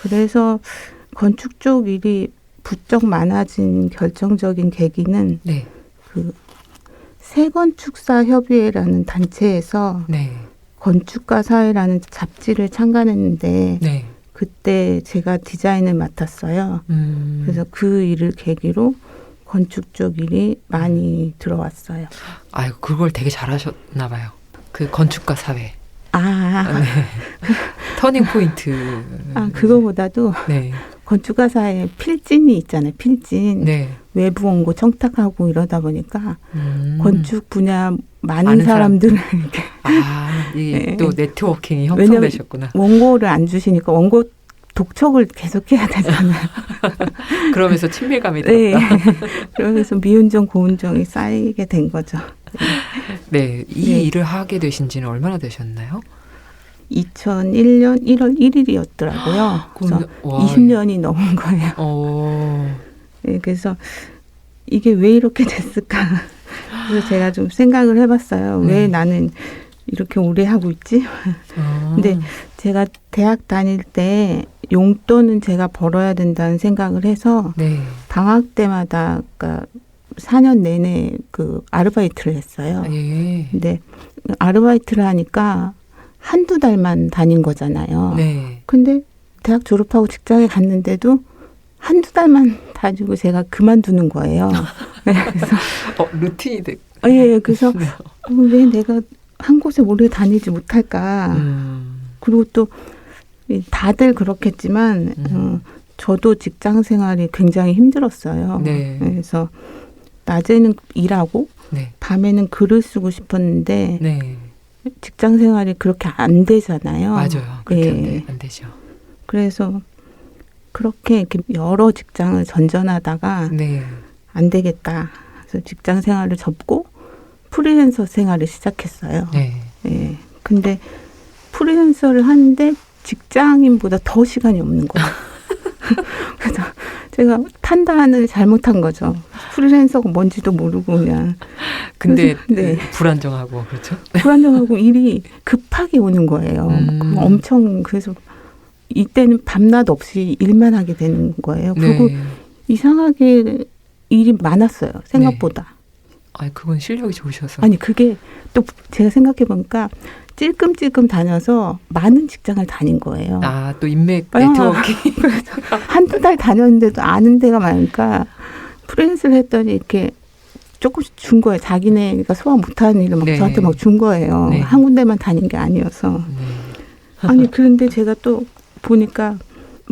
그래서 건축 쪽 일이 부쩍 많아진 결정적인 계기는 네. 그 세건축사 협의회라는 단체에서 네. 건축가 사회라는 잡지를 창간했는데 네. 그때 제가 디자인을 맡았어요. 그래서 그 일을 계기로 건축 쪽 일이 많이 들어왔어요. 아유, 그걸 되게 잘하셨나 봐요. 그 건축가 사회. 네. 터닝 포인트. 그거보다도 네. 건축가사에 필진이 있잖아요. 필진. 네. 외부 원고 청탁하고 이러다 보니까 건축 분야 많은 많은 사람들을 이렇게 이게 네. 또 네트워킹이 왜냐면 형성되셨구나. 원고를 안 주시니까 원고 독촉을 계속해야 되잖아요. 그러면서 친밀감이 네. 들었다. 그러면서 미운정 고운정이 쌓이게 된 거죠. 네. 이 네. 일을 하게 되신 지는 얼마나 되셨나요? 2001년 1월 1일이었더라고요. 그래서 20년이 넘은 거예요. 네, 그래서 이게 왜 이렇게 됐을까? 그래서 제가 좀 생각을 해봤어요. 왜 나는 이렇게 오래 하고 있지? 근데 제가 대학 다닐 때 용돈은 제가 벌어야 된다는 생각을 해서 네. 방학 때마다 그러니까 4년 내내 그 아르바이트를 했어요. 예. 근데 아르바이트를 하니까 한두 달만 다닌 거잖아요. 네. 근데 대학 졸업하고 직장에 갔는데도 한두 달만 다니고 제가 그만두는 거예요. 그래서 루틴이 돼. 예, 그래서 왜 내가 한 곳에 오래 다니지 못할까. 그리고 또 다들 그렇겠지만 저도 직장 생활이 굉장히 힘들었어요. 네. 그래서 낮에는 일하고 네. 밤에는 글을 쓰고 싶었는데 네. 직장 생활이 그렇게 안 되잖아요. 맞아요. 그렇게 예. 안 되죠. 그래서 그렇게 이렇게 여러 직장을 전전하다가 네. 안 되겠다. 그래서 직장 생활을 접고 프리랜서 생활을 시작했어요. 네. 예. 근데 프리랜서를 하는데 직장인보다 더 시간이 없는 거예요. 그래서 제가 판단을 잘못한 거죠. 프리랜서가 뭔지도 모르고 그냥. 근데 네. 불안정하고 그렇죠? 불안정하고 일이 급하게 오는 거예요. 엄청 그래서 이때는 밤낮 없이 일만 하게 되는 거예요. 그리고 네. 이상하게 일이 많았어요. 생각보다. 아, 그건 실력이 좋으셔서. 아니 그게 또 제가 생각해 보니까 찔끔찔끔 다녀서 많은 직장을 다닌 거예요. 아, 또 인맥 네트워킹. 한두 달 다녔는데도 아는 데가 많으니까 프리랜서를 했더니 이렇게 조금씩 준 거예요. 자기네가 소화 못하는 일을 막 네. 저한테 막 준 거예요. 네. 한 군데만 다닌 게 아니어서. 아니 그런데 제가 또 보니까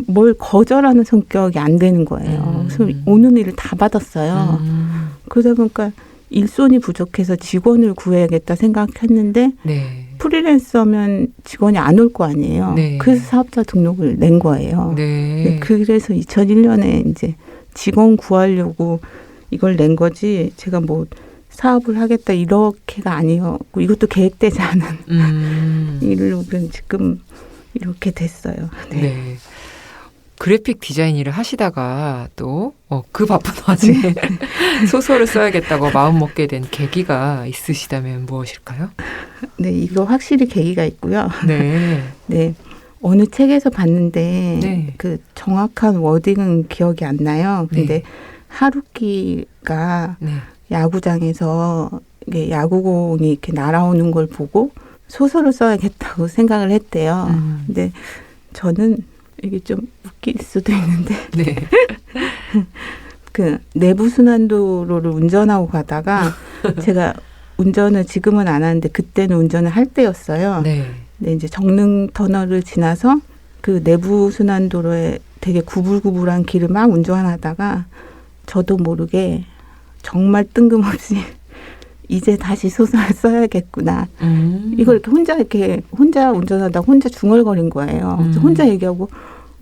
뭘 거절하는 성격이 안 되는 거예요. 그래서 오는 일을 다 받았어요. 그러다 보니까 일손이 부족해서 직원을 구해야겠다 생각했는데 네. 프리랜서면 직원이 안 올 거 아니에요. 네. 그래서 사업자 등록을 낸 거예요. 네. 그래서 2001년에 이제 직원 구하려고 이걸 낸 거지 제가 뭐 사업을 하겠다 이렇게가 아니었고 이것도 계획되지 않은 일로 지금 이렇게 됐어요. 네. 네. 그래픽 디자인 일을 하시다가 또 그 바쁜 와중에 소설을 써야겠다고 마음먹게 된 계기가 있으시다면 무엇일까요? 네, 이거 확실히 계기가 있고요. 네. 네. 어느 책에서 봤는데 네. 그 정확한 워딩은 기억이 안 나요. 근데 네. 하루키가 네. 야구장에서 이게 야구공이 이렇게 날아오는 걸 보고 소설을 써야겠다고 생각을 했대요. 근데 저는 이게 좀 웃길 수도 있는데 네. 그 내부순환도로를 운전하고 가다가 제가 운전을 지금은 안 하는데 그때는 운전을 할 때였어요. 네. 근데 이제 정릉 터널을 지나서 그 내부순환도로에 되게 구불구불한 길을 막 운전하다가 저도 모르게 정말 뜬금없이 이제 다시 소설을 써야겠구나. 이걸 이렇게 혼자 운전하다가 혼자 중얼거린 거예요. 그래서 혼자 얘기하고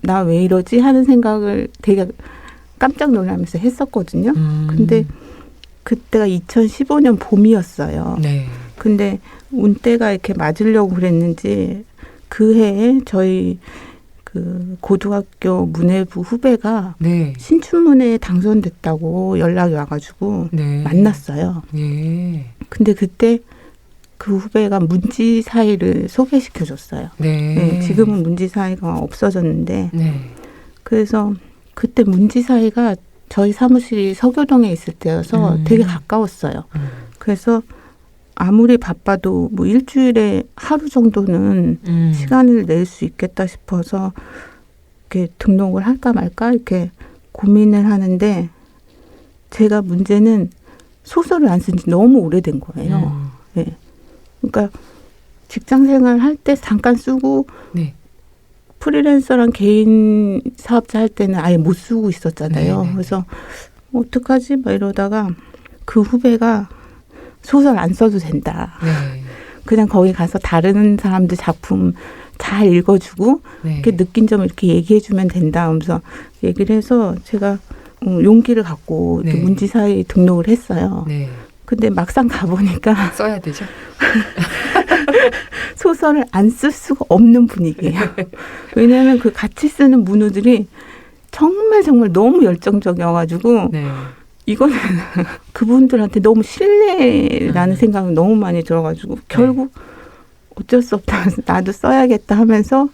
나 왜 이러지 하는 생각을 되게 깜짝 놀라면서 했었거든요. 근데 그때가 2015년 봄이었어요. 네. 근데 운때가 이렇게 맞으려고 그랬는지 그 해에 저희 그 고등학교 문해부 후배가 네. 신춘문예에 당선됐다고 연락이 와가지고 네. 만났어요. 예. 근데 그때 그 후배가 문지사이를 소개시켜줬어요. 네. 네, 지금은 문지사이가 없어졌는데 네. 그래서 그때 문지사이가 저희 사무실이 서교동에 있을 때여서 되게 가까웠어요. 그래서 아무리 바빠도 뭐 일주일에 하루 정도는 시간을 낼 수 있겠다 싶어서 이렇게 등록을 할까 말까 이렇게 고민을 하는데 제가 문제는 소설을 안 쓴 지 너무 오래된 거예요. 네. 그러니까 직장생활 할 때 잠깐 쓰고 네. 프리랜서랑 개인 사업자 할 때는 아예 못 쓰고 있었잖아요. 네네. 그래서 어떡하지? 막 이러다가 그 후배가 소설 안 써도 된다. 네. 그냥 거기 가서 다른 사람들 작품 잘 읽어주고 네. 이렇게 느낀 점을 이렇게 얘기해주면 된다 하면서 얘기를 해서 제가 용기를 갖고 네. 문지사에 등록을 했어요. 네. 근데 막상 가보니까 써야 되죠. 소설을 안 쓸 수가 없는 분위기예요. 왜냐하면 그 같이 쓰는 문우들이 정말 너무 열정적이어가지고 네. 이거는 그분들한테 너무 신뢰라는 생각이 너무 많이 들어가지고 결국 어쩔 수 없다 나도 써야겠다 하면서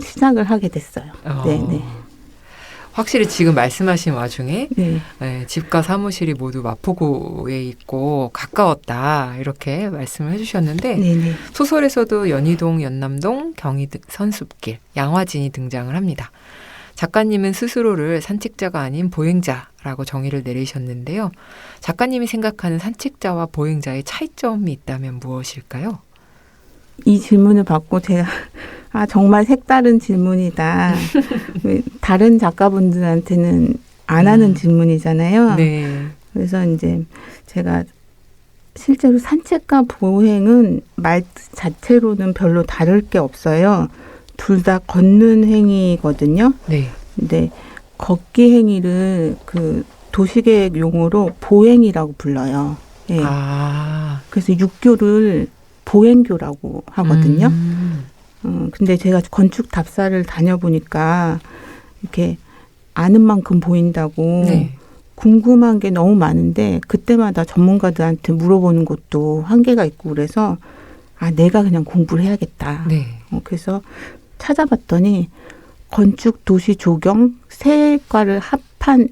시작을 하게 됐어요. 네네. 확실히 지금 말씀하신 와중에 네. 네, 집과 사무실이 모두 마포구에 있고 가까웠다 이렇게 말씀을 해주셨는데 네네. 소설에서도 연희동, 연남동, 경희 선숲길, 양화진이 등장을 합니다. 작가님은 스스로를 산책자가 아닌 보행자라고 정의를 내리셨는데요. 작가님이 생각하는 산책자와 보행자의 차이점이 있다면 무엇일까요? 이 질문을 받고 제가 정말 색다른 질문이다. 다른 작가분들한테는 안 하는 질문이잖아요. 네. 그래서 이제 제가 실제로 산책과 보행은 말 자체로는 별로 다를 게 없어요. 둘 다 걷는 행위거든요. 네. 근데 걷기 행위를 그 도시계획 용어로 보행이라고 불러요. 예. 그래서 육교를 보행교라고 하거든요. 근데 제가 건축 답사를 다녀보니까 이렇게 아는 만큼 보인다고 네. 궁금한 게 너무 많은데 그때마다 전문가들한테 물어보는 것도 한계가 있고 그래서 내가 그냥 공부를 해야겠다. 네. 그래서 찾아봤더니 건축 도시 조경 세 과를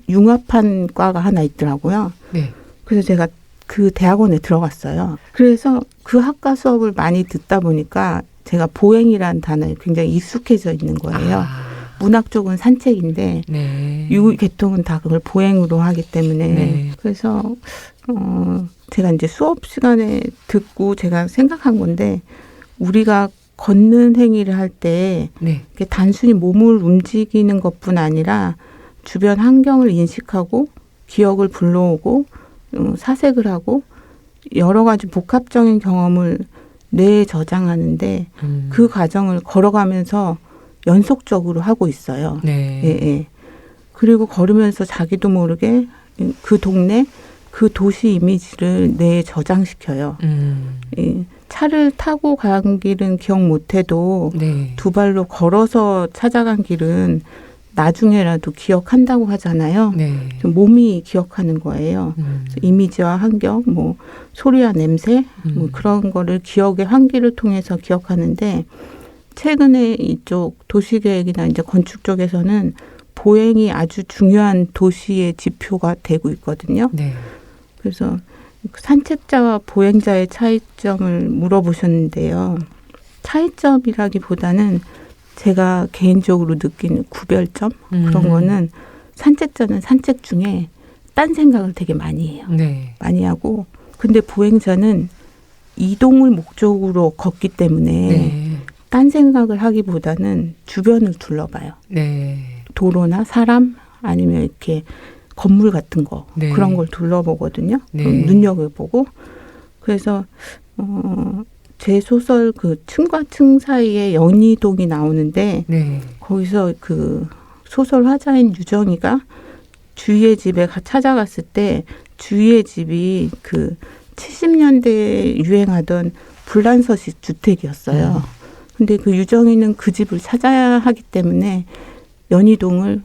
융합한 과가 하나 있더라고요. 네. 그래서 제가 그 대학원에 들어갔어요. 그래서 그 학과 수업을 많이 듣다 보니까 제가 보행이라는 단어에 굉장히 익숙해져 있는 거예요. 문학 쪽은 산책인데 네. 유계통은 다 그걸 보행으로 하기 때문에 네. 그래서 제가 이제 수업 시간에 듣고 제가 생각한 건데 우리가 걷는 행위를 할 때 네. 단순히 몸을 움직이는 것뿐 아니라 주변 환경을 인식하고 기억을 불러오고 사색을 하고 여러 가지 복합적인 경험을 뇌에 저장하는데 그 과정을 걸어가면서 연속적으로 하고 있어요. 네. 예, 예. 그리고 걸으면서 자기도 모르게 그 동네, 그 도시 이미지를 뇌에 저장시켜요. 예. 차를 타고 간 길은 기억 못해도 네. 두 발로 걸어서 찾아간 길은 나중에라도 기억한다고 하잖아요. 네. 몸이 기억하는 거예요. 이미지와 환경, 뭐 소리와 냄새, 뭐 그런 거를 기억의 환기를 통해서 기억하는데 최근에 이쪽 도시계획이나 이제 건축 쪽에서는 보행이 아주 중요한 도시의 지표가 되고 있거든요. 네. 그래서 산책자와 보행자의 차이점을 물어보셨는데요. 차이점이라기보다는 제가 개인적으로 느끼는 구별점 그런 거는 산책자는 산책 중에 딴 생각을 되게 많이 해요. 네. 많이 하고 근데 보행자는 이동을 목적으로 걷기 때문에 네. 딴 생각을 하기보다는 주변을 둘러봐요. 네. 도로나 사람 아니면 이렇게 건물 같은 거 네. 그런 걸 둘러보거든요. 네. 눈여겨보고 그래서 제 소설 그 층과 층 사이에 연희동이 나오는데 네. 거기서 그 소설 화자인 유정이가 주희의 집에 찾아갔을 때 주희의 집이 그 70년대에 유행하던 불란서식 주택이었어요. 근데 그 유정이는 그 집을 찾아야 하기 때문에 연희동을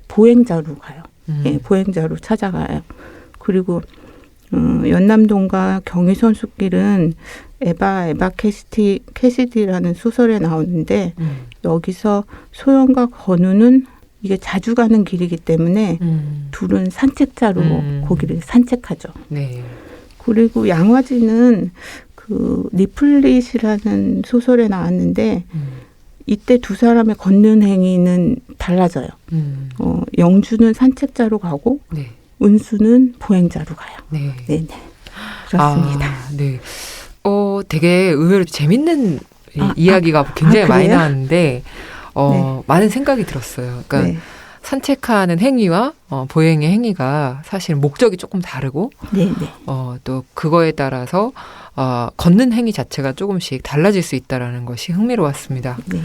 보행자로 가요. 예, 보행자로 찾아가요. 그리고 연남동과 경의선 숲길은 에바 캐시디라는 소설에 나오는데 여기서 소영과 건우는 이게 자주 가는 길이기 때문에 둘은 산책자로 거기를 산책하죠. 네. 그리고 양화지는 그 리플릿이라는 소설에 나왔는데 이때 두 사람의 걷는 행위는 달라져요. 영주는 산책자로 가고 네. 은수는 보행자로 가요. 네. 네네. 그렇습니다. 네. 되게 의외로 재밌는 이야기가 굉장히 많이 그래요? 나왔는데, 네. 많은 생각이 들었어요. 그러니까 네. 산책하는 행위와 보행의 행위가 사실 목적이 조금 다르고, 네네. 또 그거에 따라서 걷는 행위 자체가 조금씩 달라질 수 있다라는 것이 흥미로웠습니다. 네.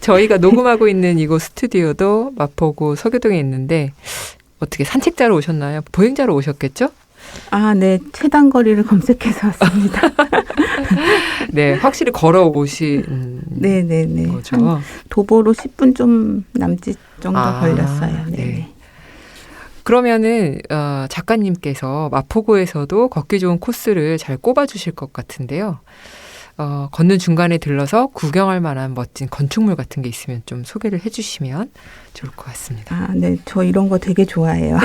저희가 녹음하고 있는 이곳 스튜디오도 마포구 서교동에 있는데 어떻게 산책자로 오셨나요? 보행자로 오셨겠죠? 네. 최단 거리를 검색해서 왔습니다. 네, 확실히 걸어오신 네네네. 거죠. 한 도보로 10분 좀 남짓 정도 걸렸어요. 네. 네네. 그러면은 작가님께서 마포구에서도 걷기 좋은 코스를 잘 꼽아주실 것 같은데요. 걷는 중간에 들러서 구경할 만한 멋진 건축물 같은 게 있으면 좀 소개를 해주시면 좋을 것 같습니다. 네. 저 이런 거 되게 좋아해요.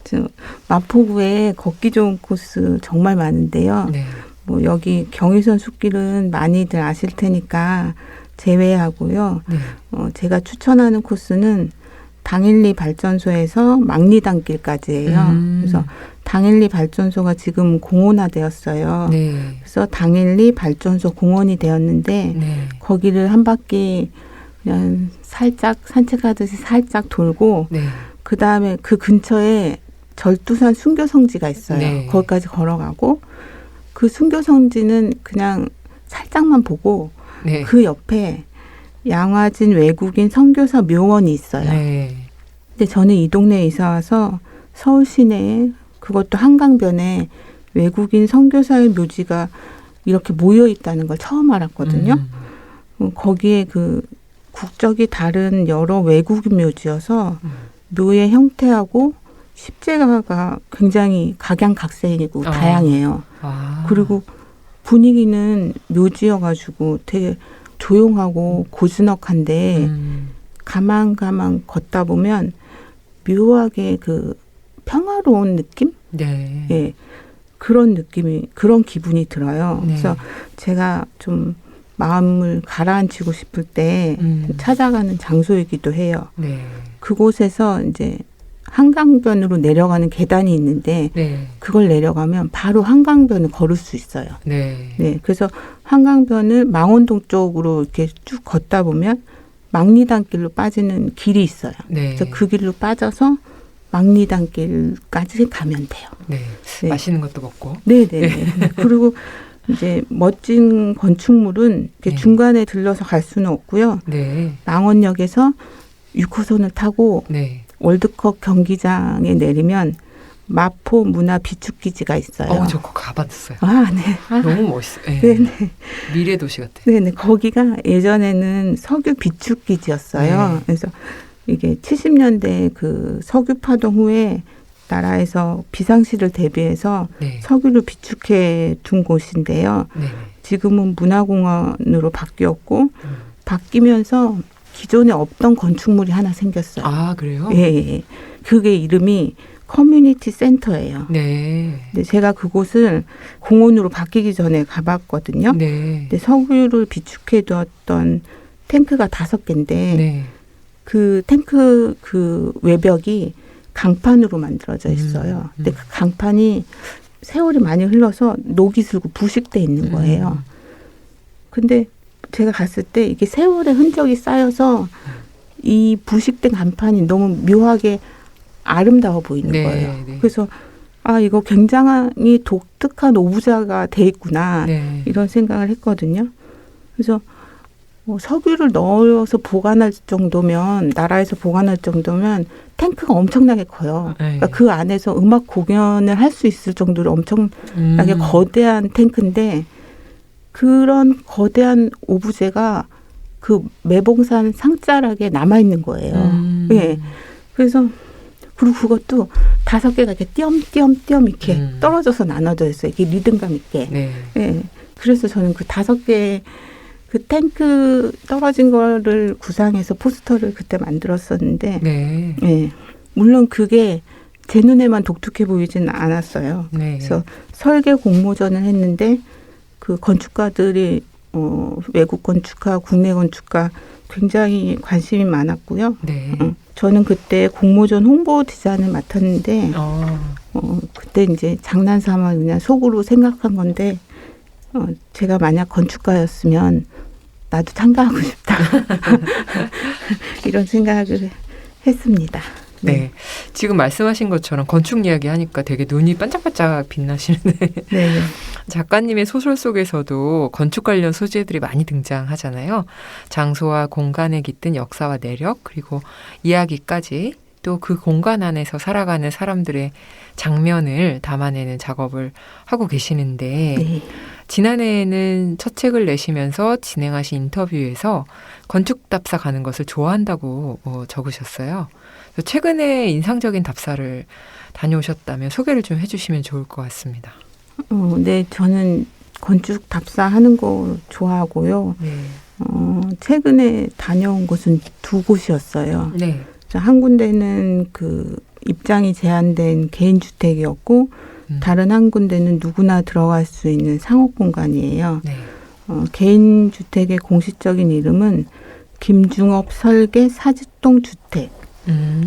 저 마포구에 걷기 좋은 코스 정말 많은데요. 네. 뭐 여기 경의선 숲길은 많이들 아실 테니까 제외하고요. 네. 제가 추천하는 코스는 당일리 발전소에서 망리단길까지예요. 그래서 당일리 발전소가 지금 공원화되었어요. 네. 그래서 당일리 발전소 공원이 되었는데 네. 거기를 한 바퀴 그냥 살짝 산책하듯이 살짝 돌고 네. 그 다음에 그 근처에 절두산 순교성지가 있어요. 네. 거기까지 걸어가고 그 순교성지는 그냥 살짝만 보고 네. 그 옆에 양화진 외국인 선교사 묘원이 있어요. 네. 근데 저는 이 동네에 이사 와서 서울 시내에 그것도 한강변에 외국인 선교사의 묘지가 이렇게 모여 있다는 걸 처음 알았거든요. 거기에 그 국적이 다른 여러 외국인 묘지여서 묘의 형태하고 십자가가 굉장히 각양각색이고 다양해요. 그리고 분위기는 묘지여가지고 되게 조용하고 고즈넉한데 가만 걷다 보면 묘하게 그 평화로운 느낌? 네. 예. 그런 느낌이, 그런 기분이 들어요. 네. 그래서 제가 좀 마음을 가라앉히고 싶을 때 찾아가는 장소이기도 해요. 네. 그곳에서 이제 한강변으로 내려가는 계단이 있는데 네. 그걸 내려가면 바로 한강변을 걸을 수 있어요. 네. 네. 그래서 한강변을 망원동 쪽으로 이렇게 쭉 걷다 보면 망리단길로 빠지는 길이 있어요. 네. 그래서 그 길로 빠져서 망리단길까지 가면 돼요. 네. 네. 맛있는 것도 먹고. 네네. 그리고 이제 멋진 건축물은 이렇게 네. 중간에 들러서 갈 수는 없고요. 네. 망원역에서 6호선을 타고 네. 월드컵 경기장에 내리면 마포 문화 비축기지가 있어요. 저 그거 가봤어요. 아, 네. 너무 멋있어요. 네. 네네. 미래 도시 같아. 네네. 거기가 예전에는 석유 비축기지였어요. 네. 그래서 이게 70년대 그 석유 파동 후에 나라에서 비상시를 대비해서 네. 석유를 비축해 둔 곳인데요. 네. 지금은 문화공원으로 바뀌었고 바뀌면서 기존에 없던 건축물이 하나 생겼어요. 아, 그래요? 예, 예. 그게 이름이 커뮤니티 센터예요. 네. 근데 제가 그곳을 공원으로 바뀌기 전에 가봤거든요. 네. 근데 석유를 비축해 두었던 탱크가 5개인데 네. 그 탱크 그 외벽이 강판으로 만들어져 있어요. 근데 그 강판이 세월이 많이 흘러서 녹이 슬고 부식돼 있는 거예요. 근데 제가 갔을 때 이게 세월의 흔적이 쌓여서 이 부식된 간판이 너무 묘하게 아름다워 보이는 네, 거예요. 네. 그래서 아, 이거 굉장히 독특한 오브제가 돼 있구나. 네. 이런 생각을 했거든요. 그래서 석유를 넣어서 보관할 정도면, 나라에서 보관할 정도면 탱크가 엄청나게 커요. 네. 그러니까 그 안에서 음악 공연을 할 수 있을 정도로 엄청나게 거대한 탱크인데, 그런 거대한 오브제가 그 매봉산 상자락에 남아있는 거예요. 예. 그래서, 그리고 그것도 5개가 이렇게 띄엄띄엄 이렇게 떨어져서 나눠져 있어요. 이게 리듬감 있게. 네. 예. 그래서 저는 그 5개 그 탱크 떨어진 거를 구상해서 포스터를 그때 만들었었는데, 네. 예. 물론 그게 제 눈에만 독특해 보이지는 않았어요. 네. 그래서 설계 공모전을 했는데 그 건축가들이 외국 건축가, 국내 건축가 굉장히 관심이 많았고요. 네. 저는 그때 공모전 홍보 디자인을 맡았는데 그때 이제 장난삼아 그냥 속으로 생각한 건데 제가 만약 건축가였으면 나도 참가하고 싶다. 이런 생각을 했습니다. 네. 지금 말씀하신 것처럼 건축 이야기 하니까 되게 눈이 반짝반짝 빛나시는데 네. 작가님의 소설 속에서도 건축 관련 소재들이 많이 등장하잖아요. 장소와 공간에 깃든 역사와 내력 그리고 이야기까지 또 그 공간 안에서 살아가는 사람들의 장면을 담아내는 작업을 하고 계시는데 네. 지난해에는 첫 책을 내시면서 진행하신 인터뷰에서 건축 답사 가는 것을 좋아한다고 적으셨어요. 최근에 인상적인 답사를 다녀오셨다면 소개를 좀 해주시면 좋을 것 같습니다. 네, 저는 건축 답사하는 거 좋아하고요. 네. 최근에 다녀온 곳은 2곳이었어요. 네. 한 군데는 그 입장이 제한된 개인주택이었고 다른 한 군데는 누구나 들어갈 수 있는 상업 공간이에요. 네. 개인 주택의 공식적인 이름은 김중업 설계 사직동 주택.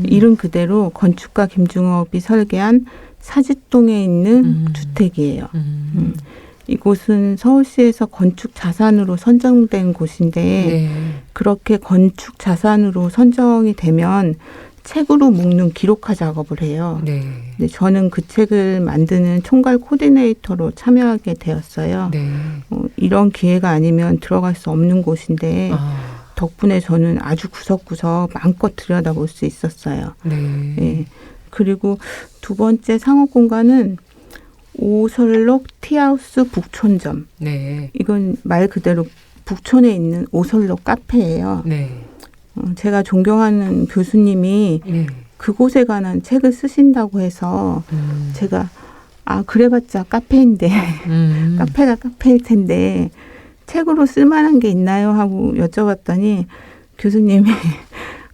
이름 그대로 건축가 김중업이 설계한 사직동에 있는 주택이에요. 이곳은 서울시에서 건축 자산으로 선정된 곳인데 네. 그렇게 건축 자산으로 선정이 되면 책으로 묶는 기록화 작업을 해요. 네. 근데 저는 그 책을 만드는 총괄 코디네이터로 참여하게 되었어요. 네. 이런 기회가 아니면 들어갈 수 없는 곳인데 덕분에 저는 아주 구석구석 마음껏 들여다볼 수 있었어요. 네. 예. 그리고 두 번째 상업 공간은 오설록 티하우스 북촌점. 네. 이건 말 그대로 북촌에 있는 오설록 카페예요. 네. 제가 존경하는 교수님이 네. 그곳에 관한 책을 쓰신다고 해서 제가 그래봤자 카페인데 카페가 카페일 텐데 책으로 쓸만한 게 있나요? 하고 여쭤봤더니 교수님이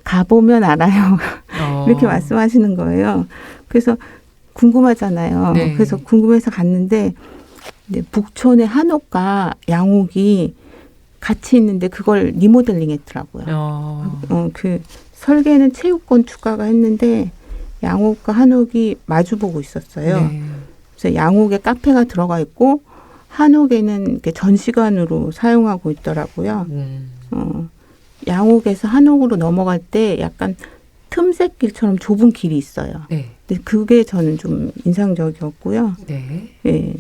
가보면 알아요. 이렇게 말씀하시는 거예요. 그래서 궁금하잖아요. 네. 그래서 궁금해서 갔는데 북촌의 한옥과 양옥이 같이 있는데 그걸 리모델링 했더라고요. 그 설계는 체육건축가가 했는데 양옥과 한옥이 마주보고 있었어요. 네. 그래서 양옥에 카페가 들어가 있고 한옥에는 이렇게 전시관으로 사용하고 있더라고요. 양옥에서 한옥으로 넘어갈 때 약간 틈새길처럼 좁은 길이 있어요. 네. 근데 그게 저는 좀 인상적이었고요. 네. 예.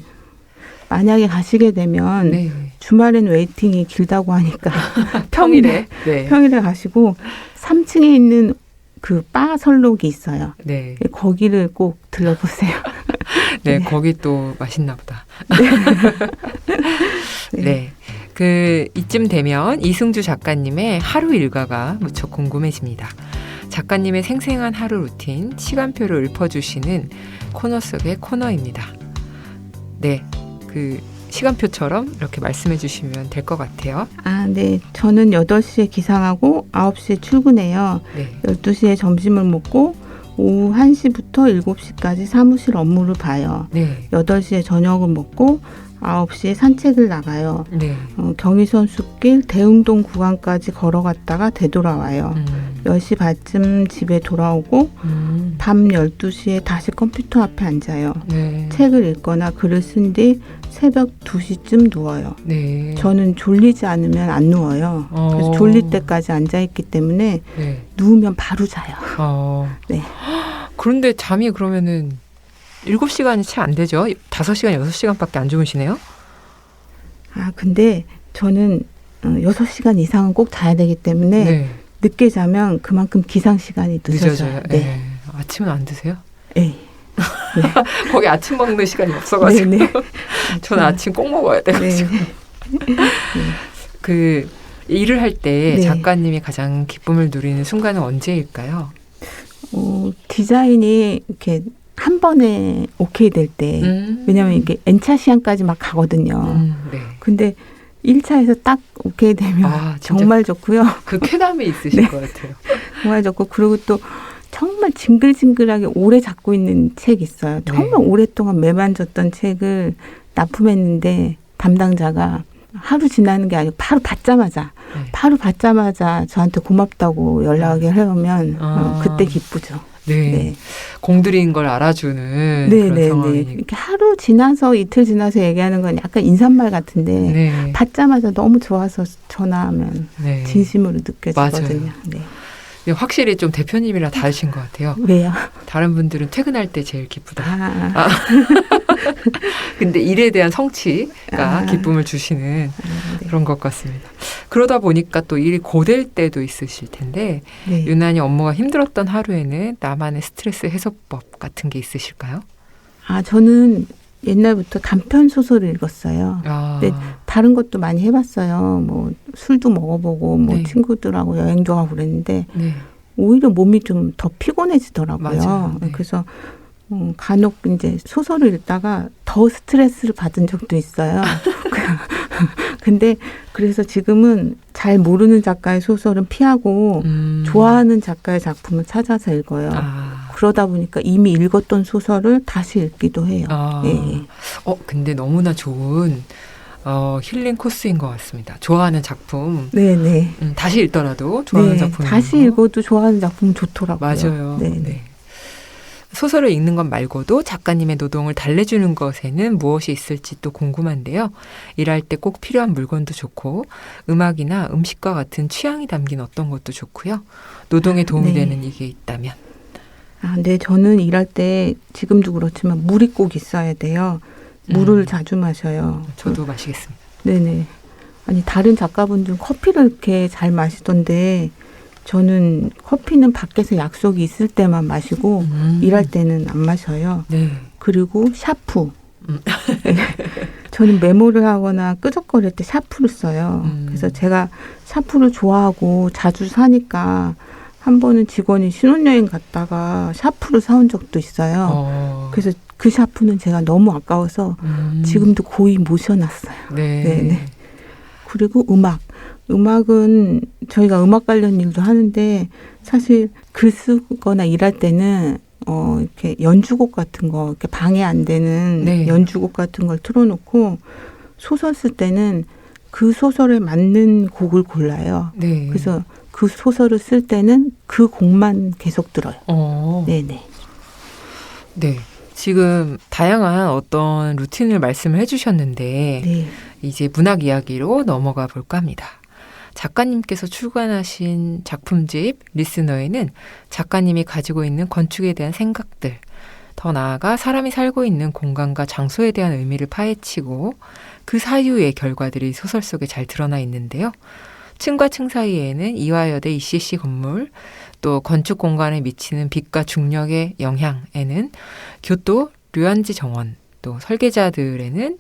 만약에 가시게 되면 네. 주말엔 웨이팅이 길다고 하니까 평일에. 네. 평일에 가시고 3층에 있는 그 바 설록이 있어요. 네. 거기를 꼭 들러보세요. 네, 네. 거기 또 맛있나 보다. 네. 네. 그 이쯤 되면 이승주 작가님의 하루 일과가 무척 궁금해집니다. 작가님의 생생한 하루 루틴, 시간표를 읊어주시는 코너 속의 코너입니다. 네, 그 시간표처럼 이렇게 말씀해 주시면 될 것 같아요. 네. 저는 8시에 기상하고 9시에 출근해요. 네. 12시에 점심을 먹고 오후 1시부터 7시까지 사무실 업무를 봐요. 네. 8시에 저녁을 먹고 9시에 산책을 나가요. 네. 경의선 숲길 대흥동 구간까지 걸어갔다가 되돌아와요. 10시 반쯤 집에 돌아오고 밤 12시에 다시 컴퓨터 앞에 앉아요. 네. 책을 읽거나 글을 쓴 뒤 새벽 2시쯤 누워요. 네. 저는 졸리지 않으면 안 누워요. 그래서 졸릴 때까지 앉아있기 때문에 네. 누우면 바로 자요. 네. 그런데 잠이 그러면은 7시간이 채 안 되죠? 5시간, 6시간밖에 안 주무시네요? 근데 저는 6시간 이상은 꼭 자야 되기 때문에 네. 늦게 자면 그만큼 기상 시간이 늦어져요. 네. 네. 아침은 안 드세요? 네. 거기 아침 먹는 시간이 없어가지고. 네. 저는 아침 꼭 먹어야 돼가지고. 네. 그 일을 할 때 네. 작가님이 가장 기쁨을 누리는 순간은 언제일까요? 디자인이 이렇게 한 번에 오케이 될 때, 왜냐하면 이게 N차 시험까지 막 가거든요. 네. 근데 1차에서 딱 오케이 되면 정말 좋고요. 그 쾌감이 있으실 네. 것 같아요. 정말 좋고, 그리고 또 정말 징글징글하게 오래 잡고 있는 책이 있어요. 정말 네. 오랫동안 매만졌던 책을 납품했는데 담당자가 하루 지나는 게 아니고 바로 받자마자 저한테 고맙다고 연락을 해오면 그때 기쁘죠. 네. 네. 공들인 걸 알아주는 그런 상황이니까. 이렇게 하루 지나서 이틀 지나서 얘기하는 건 약간 인사말 같은데 네. 받자마자 너무 좋아서 전화하면 네. 진심으로 느껴지거든요. 맞아요. 네. 네, 확실히 좀 대표님이랑 다르신 것 같아요. 왜요? 다른 분들은 퇴근할 때 제일 기쁘다. 아. 근데 일에 대한 성취가 기쁨을 주시는 네. 그런 것 같습니다. 그러다 보니까 또 일이 고될 때도 있으실 텐데 네. 유난히 업무가 힘들었던 하루에는 나만의 스트레스 해소법 같은 게 있으실까요? 저는 옛날부터 단편 소설을 읽었어요. 네, 다른 것도 많이 해봤어요. 뭐 술도 먹어보고 뭐 네. 친구들하고 여행도 가고 그랬는데 네. 오히려 몸이 좀 더 피곤해지더라고요. 맞아요. 네. 그래서 간혹 이제 소설을 읽다가 더 스트레스를 받은 적도 있어요. 근데 그래서 지금은 잘 모르는 작가의 소설은 피하고 좋아하는 작가의 작품을 찾아서 읽어요. 그러다 보니까 이미 읽었던 소설을 다시 읽기도 해요. 근데 너무나 좋은 힐링 코스인 것 같습니다. 좋아하는 작품. 네네. 다시 읽더라도 좋아하는 작품. 다시 읽어도 좋아하는 작품 좋더라고요. 맞아요. 네네. 네. 소설을 읽는 것 말고도 작가님의 노동을 달래주는 것에는 무엇이 있을지 또 궁금한데요. 일할 때 꼭 필요한 물건도 좋고 음악이나 음식과 같은 취향이 담긴 어떤 것도 좋고요. 노동에 도움이 되는 이게 있다면. 네. 저는 일할 때 지금도 그렇지만 물이 꼭 있어야 돼요. 물을 자주 마셔요. 저도 마시겠습니다. 네네. 아니 다른 작가분들은 커피를 이렇게 잘 마시던데 저는 커피는 밖에서 약속이 있을 때만 마시고 일할 때는 안 마셔요. 네. 그리고 샤프. 네. 저는 메모를 하거나 끄적거릴 때 샤프를 써요. 그래서 제가 샤프를 좋아하고 자주 사니까 한 번은 직원이 신혼여행 갔다가 샤프를 사온 적도 있어요. 그래서 그 샤프는 제가 너무 아까워서 지금도 고이 모셔놨어요. 네. 네네. 그리고 음악은 저희가 음악 관련 일도 하는데 사실 글 쓰거나 일할 때는 이렇게 연주곡 같은 거 이렇게 방해 안 되는 네. 연주곡 같은 걸 틀어놓고 소설 쓸 때는 그 소설에 맞는 곡을 골라요. 네. 그래서 그 소설을 쓸 때는 그 곡만 계속 들어요. 네네. 네. 지금 다양한 어떤 루틴을 말씀을 해주셨는데 네. 이제 문학 이야기로 넘어가 볼까 합니다. 작가님께서 출간하신 작품집 리스너에는 작가님이 가지고 있는 건축에 대한 생각들, 더 나아가 사람이 살고 있는 공간과 장소에 대한 의미를 파헤치고 그 사유의 결과들이 소설 속에 잘 드러나 있는데요. 층과 층 사이에는 이화여대 ECC 건물, 또 건축 공간에 미치는 빛과 중력의 영향에는 교토 류안지 정원, 또 설계자들에는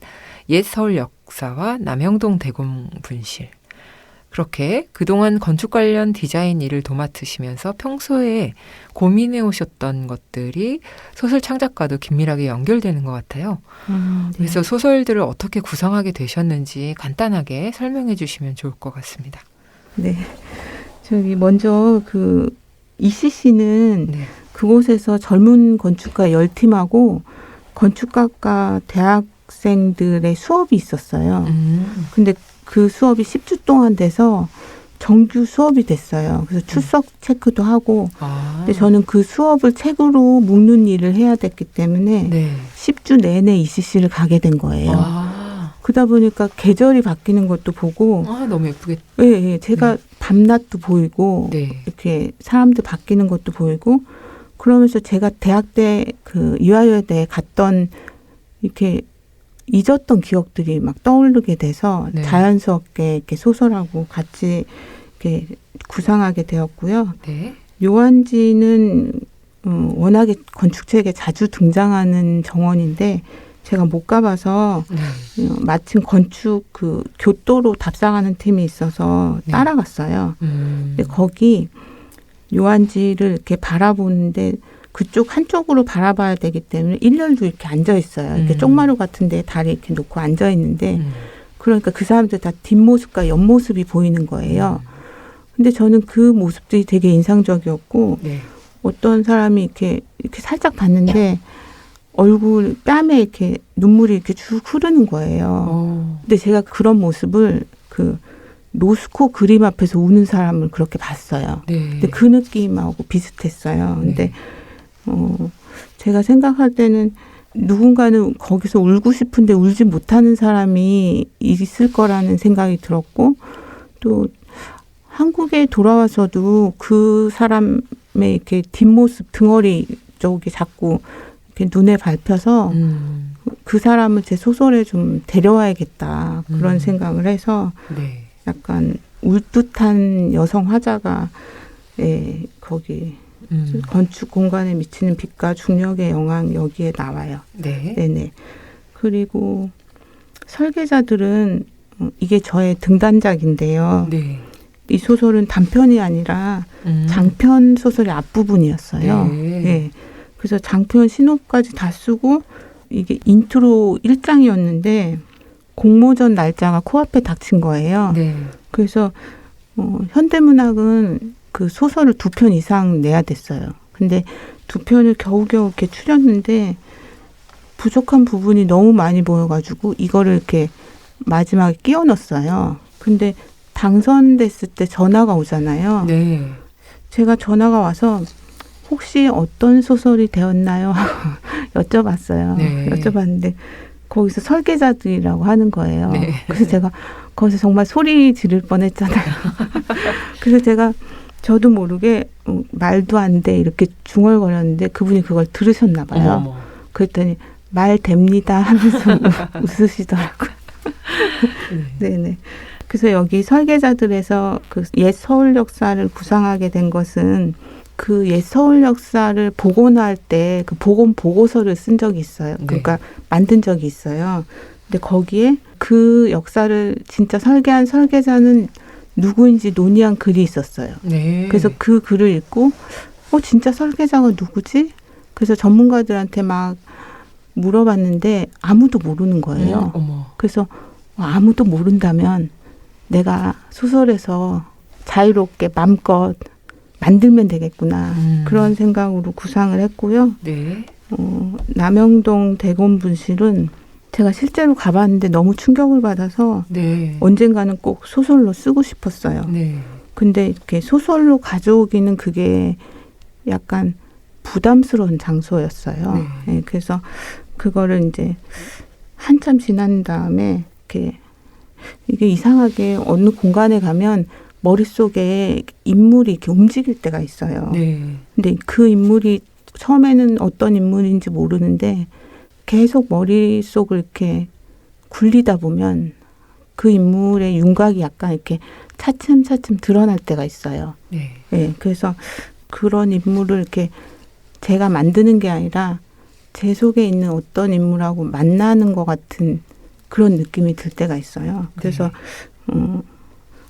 옛 서울 역사와 남영동 대공 분실. 그렇게 그동안 건축 관련 디자인 일을 도맡으시면서 평소에 고민해 오셨던 것들이 소설 창작과도 긴밀하게 연결되는 것 같아요. 네. 그래서 소설들을 어떻게 구성하게 되셨는지 간단하게 설명해 주시면 좋을 것 같습니다. 네. 먼저 ECC는 네. 그곳에서 젊은 건축가 10팀하고 건축학과 대학생들의 수업이 있었어요. 근데 그 수업이 10주 동안 돼서 정규 수업이 됐어요. 그래서 출석 체크도 하고 근데 저는 그 수업을 책으로 묶는 일을 해야 됐기 때문에 네. 10주 내내 ECC를 가게 된 거예요. 그러다 보니까 계절이 바뀌는 것도 보고 너무 예쁘겠다. 네, 제가 밤낮도 보이고 네. 이렇게 사람들 바뀌는 것도 보이고 그러면서 제가 대학 때 이화여대에 갔던 이렇게 잊었던 기억들이 막 떠오르게 돼서 네. 자연스럽게 이렇게 소설하고 같이 이렇게 구상하게 되었고요. 네. 묘안지는 워낙에 건축책에 자주 등장하는 정원인데 제가 못 가봐서 마침 건축 교토로 답사하는 팀이 있어서 따라갔어요. 근데 거기 묘안지를 이렇게 바라보는데 그쪽 한쪽으로 바라봐야 되기 때문에 일렬로 이렇게 앉아 있어요. 이렇게 쪽마루 같은 데 다리 이렇게 놓고 앉아 있는데 그러니까 그 사람들 다 뒷모습과 옆모습이 보이는 거예요. 근데 저는 그 모습들이 되게 인상적이었고 어떤 사람이 이렇게 살짝 봤는데 얼굴 뺨에 이렇게 눈물이 이렇게 쭉 흐르는 거예요. 근데 제가 그런 모습을 노스코 그림 앞에서 우는 사람을 그렇게 봤어요. 근데 그 느낌하고 비슷했어요. 근데 제가 생각할 때는 누군가는 거기서 울고 싶은데 울지 못하는 사람이 있을 거라는 생각이 들었고 또 한국에 돌아와서도 그 사람의 이렇게 뒷모습 등허리 쪽이 자꾸 이렇게 눈에 밟혀서 그 사람을 제 소설에 좀 데려와야겠다 그런 생각을 해서 약간 울듯한 여성 화자가 거기 건축 공간에 미치는 빛과 중력의 영향 여기에 나와요. 네네. 그리고 설계자들은 이게 저의 등단작인데요. 이 소설은 단편이 아니라 장편 소설의 앞부분이었어요. 네. 그래서 장편 신호까지 다 쓰고 이게 인트로 1장이었는데 공모전 날짜가 코앞에 닥친 거예요. 그래서 현대문학은 그 소설을 2편 이상 내야 됐어요. 근데 2편을 겨우겨우 이렇게 추렸는데 부족한 부분이 너무 많이 보여가지고 이거를 이렇게 마지막에 끼워 넣었어요. 근데 당선됐을 때 전화가 오잖아요. 네. 제가 전화가 와서 혹시 어떤 소설이 되었나요? 여쭤봤어요. 네. 여쭤봤는데 거기서 설계자들이라고 하는 거예요. 네. 그래서 제가 거기서 정말 소리 지를 뻔했잖아요. 그래서 제가 저도 모르게 말도 안 돼 이렇게 중얼거렸는데 그분이 그걸 들으셨나 봐요. 어머. 그랬더니 말 됩니다 하면서 웃으시더라고요. 네네. 그래서 여기 설계자들에서 그 옛 서울 역사를 구상하게 된 것은 그 옛 서울 역사를 복원할 때 그 복원 보고서를 쓴 적이 있어요. 네. 그러니까 만든 적이 있어요. 근데 거기에 그 역사를 진짜 설계한 설계자는 누구인지 논의한 글이 있었어요. 네. 그래서 그 글을 읽고 진짜 설계자가 누구지? 그래서 전문가들한테 막 물어봤는데 아무도 모르는 거예요. 어머. 그래서 아무도 모른다면 내가 소설에서 자유롭게 맘껏 만들면 되겠구나. 그런 생각으로 구상을 했고요. 네. 남영동 대검분실은 제가 실제로 가봤는데 너무 충격을 받아서 네. 언젠가는 꼭 소설로 쓰고 싶었어요. 네. 근데 이렇게 소설로 가져오기는 그게 약간 부담스러운 장소였어요. 네. 네, 그래서 그거를 이제 한참 지난 다음에 이렇게 이게 이상하게 어느 공간에 가면 머릿속에 인물이 이렇게 움직일 때가 있어요. 네. 근데 그 인물이 처음에는 어떤 인물인지 모르는데 계속 머릿속을 이렇게 굴리다 보면 그 인물의 윤곽이 약간 이렇게 차츰차츰 드러날 때가 있어요. 네. 네, 그래서 그런 인물을 이렇게 제가 만드는 게 아니라 제 속에 있는 어떤 인물하고 만나는 것 같은 그런 느낌이 들 때가 있어요. 그래서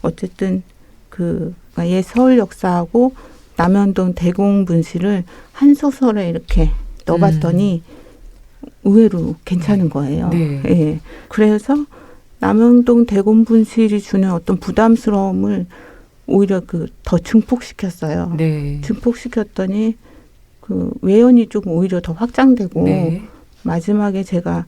어쨌든 그러니까 옛 서울 역사하고 남현동 대공분실을 한 소설에 이렇게 넣어봤더니 의외로 괜찮은 거예요. 네. 예. 그래서 남현동 대공분실이 주는 어떤 부담스러움을 오히려 더 증폭시켰어요. 네. 증폭시켰더니 그 외연이 좀 오히려 더 확장되고 네. 마지막에 제가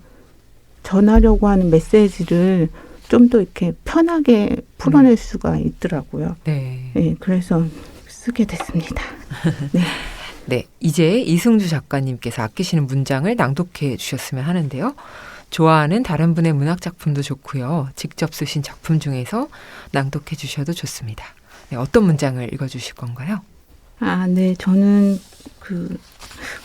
전하려고 하는 메시지를 좀 더 이렇게 편하게 풀어낼 수가 있더라고요. 네. 네, 그래서 쓰게 됐습니다. 네. 네, 이제 이승주 작가님께서 아끼시는 문장을 낭독해 주셨으면 하는데요. 좋아하는 다른 분의 문학 작품도 좋고요. 직접 쓰신 작품 중에서 낭독해 주셔도 좋습니다. 네, 어떤 문장을 읽어주실 건가요? 네, 저는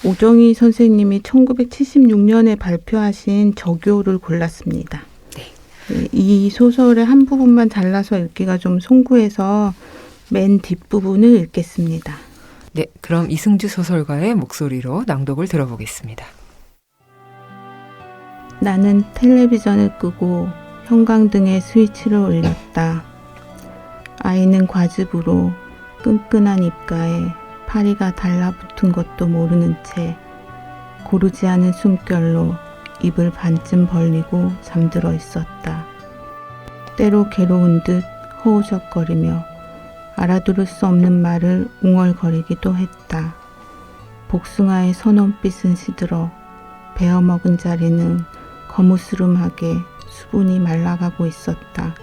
오정희 선생님이 1976년에 발표하신 저교를 골랐습니다. 네, 이 소설의 한 부분만 잘라서 읽기가 좀 송구해서 맨 뒷부분을 읽겠습니다. 네, 그럼 이승주 소설가의 목소리로 낭독을 들어보겠습니다. 나는 텔레비전을 끄고 형광등에 스위치를 올렸다. 아이는 과즙으로 끈끈한 입가에 파리가 달라붙은 것도 모르는 채 고르지 않은 숨결로 입을 반쯤 벌리고 잠들어 있었다. 때로 괴로운 듯 허우적거리며 알아들을 수 없는 말을 웅얼거리기도 했다. 복숭아의 선홍빛은 시들어 베어먹은 자리는 거무스름하게 수분이 말라가고 있었다.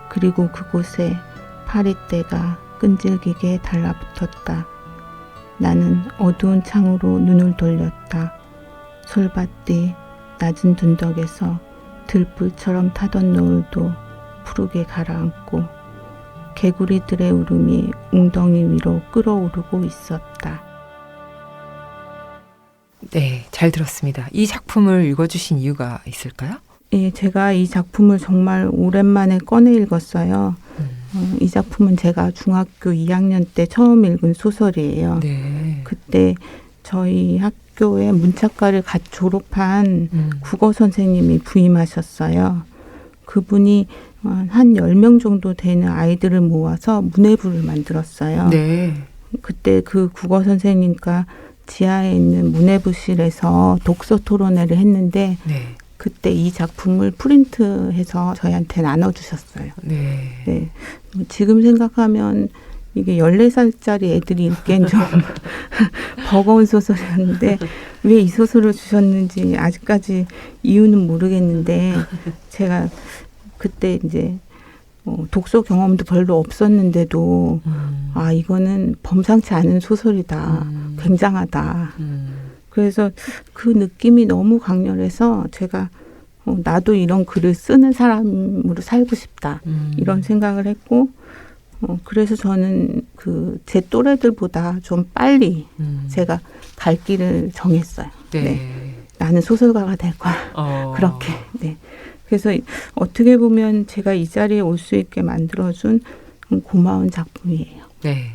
그리고 그곳에 파리떼가 끈질기게 달라붙었다. 나는 어두운 창으로 눈을 돌렸다. 솔밭뒤 낮은 둔덕에서 들불처럼 타던 노을도 푸르게 가라앉고 개구리들의 울음이 웅덩이 위로 끌어오르고 있었다. 네, 잘 들었습니다. 이 작품을 읽어주신 이유가 있을까요? 예, 제가 이 작품을 정말 오랜만에 꺼내 읽었어요. 이 작품은 제가 중학교 2학년 때 처음 읽은 소설이에요. 네. 그때 저희 학교에 문학과를 갓 졸업한 국어 선생님이 부임하셨어요. 그분이 한 10명 정도 되는 아이들을 모아서 문예부를 만들었어요. 네. 그때 그 국어 선생님과 지하에 있는 문예부실에서 독서 토론회를 했는데 네. 그때 이 작품을 프린트해서 저희한테 나눠주셨어요. 네. 네. 지금 생각하면 이게 14살짜리 애들이 읽기엔 좀 버거운 소설이었는데 왜 이 소설을 주셨는지 아직까지 이유는 모르겠는데 제가 그때 이제 독서 경험도 별로 없었는데도 아 이거는 범상치 않은 소설이다. 굉장하다. 그래서 그 느낌이 너무 강렬해서 제가 나도 이런 글을 쓰는 사람으로 살고 싶다. 이런 생각을 했고 그래서 저는 제 또래들보다 좀 빨리 제가 갈 길을 정했어요. 네. 네. 나는 소설가가 될 거야. 그렇게. 네. 그래서 어떻게 보면 제가 이 자리에 올 수 있게 만들어준 고마운 작품이에요. 네.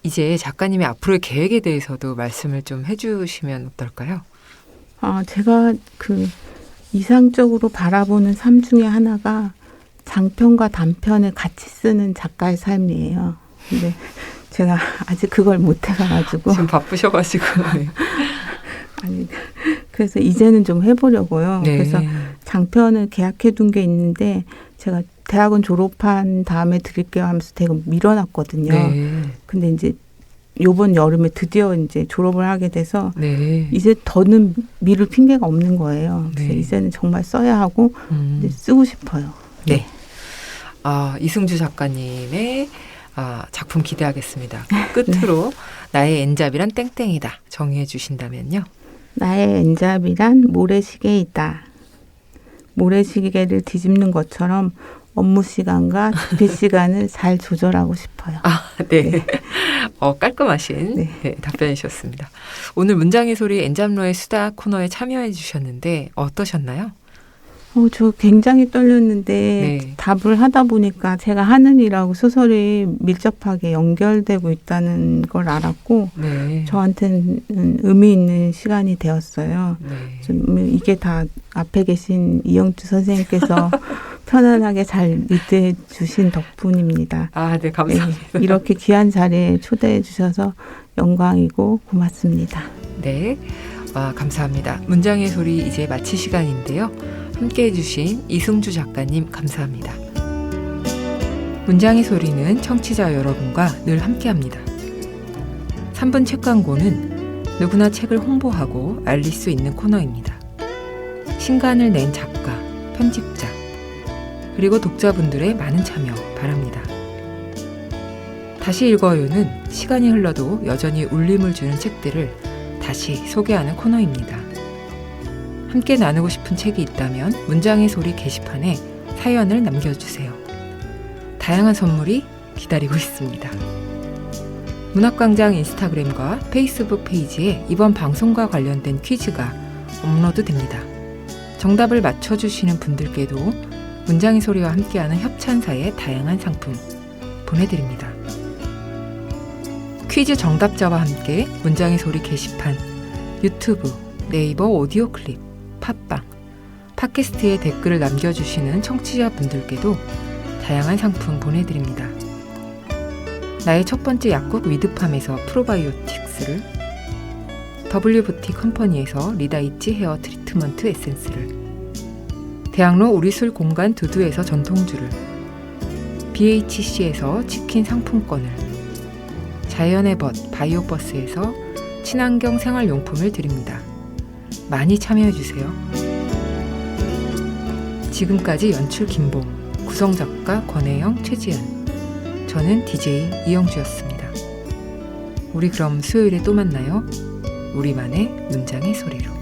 이제 작가님의 앞으로의 계획에 대해서도 말씀을 좀 해주시면 어떨까요? 제가 이상적으로 바라보는 삶 중에 하나가 장편과 단편을 같이 쓰는 작가의 삶이에요. 근데 제가 아직 그걸 못 해가지고. 지금 바쁘셔가지고. 네. 아니, 그래서 이제는 좀 해보려고요. 네. 그래서 장편을 계약해둔 게 있는데 제가 대학원 졸업한 다음에 드릴게요 하면서 되게 밀어놨거든요. 네. 근데 이제 요번 여름에 드디어 이제 졸업을 하게 돼서 네. 이제 더는 미룰 핑계가 없는 거예요. 그래서 네. 이제는 정말 써야 하고 이제 쓰고 싶어요. 네. 이승주 작가님의 작품 기대하겠습니다. 끝으로 나의 엔잡이란 땡땡이다 정의해 주신다면요. 나의 엔잡이란 모래시계이다. 모래시계를 뒤집는 것처럼 업무 시간과 집회 시간을 잘 조절하고 싶어요. 네. 네. 깔끔하신 네. 답변이셨습니다. 오늘 문장의 소리 엔잡러의 수다 코너에 참여해 주셨는데 어떠셨나요? 저 굉장히 떨렸는데 네. 답을 하다 보니까 제가 하는 일하고 소설이 밀접하게 연결되고 있다는 걸 알았고 네. 저한테는 의미 있는 시간이 되었어요. 네. 이게 다 앞에 계신 이영주 선생님께서 편안하게 잘 리드해 주신 덕분입니다. 네, 감사합니다. 네, 이렇게 귀한 자리에 초대해 주셔서 영광이고 고맙습니다. 네, 감사합니다. 문장의 소리 이제 마칠 시간인데요. 함께해 주신 이승주 작가님 감사합니다. 문장의 소리는 청취자 여러분과 늘 함께합니다. 3분 책 광고는 누구나 책을 홍보하고 알릴 수 있는 코너입니다. 신간을 낸 작가, 편집자, 그리고 독자분들의 많은 참여 바랍니다. 다시 읽어요는 시간이 흘러도 여전히 울림을 주는 책들을 다시 소개하는 코너입니다. 함께 나누고 싶은 책이 있다면 문장의 소리 게시판에 사연을 남겨주세요. 다양한 선물이 기다리고 있습니다. 문학광장 인스타그램과 페이스북 페이지에 이번 방송과 관련된 퀴즈가 업로드됩니다. 정답을 맞춰주시는 분들께도 문장의 소리와 함께하는 협찬사의 다양한 상품 보내드립니다. 퀴즈 정답자와 함께 문장의 소리 게시판, 유튜브, 네이버 오디오 클립, 팟빵, 팟캐스트에 댓글을 남겨주시는 청취자분들께도 다양한 상품 보내드립니다. 나의 첫 번째 약국 위드팜에서 프로바이오틱스를, W부티 컴퍼니에서 리다이치 헤어 트리트먼트 에센스를, 대학로 우리술 공간 두두에서 전통주를, BHC에서 치킨 상품권을, 자연의 벗 바이오버스에서 친환경 생활용품을 드립니다. 많이 참여해주세요. 지금까지 연출 김봄, 구성작가 권혜영, 최지은, 저는 DJ 이영주였습니다. 우리 그럼 수요일에 또 만나요. 우리만의 문장의 소리로.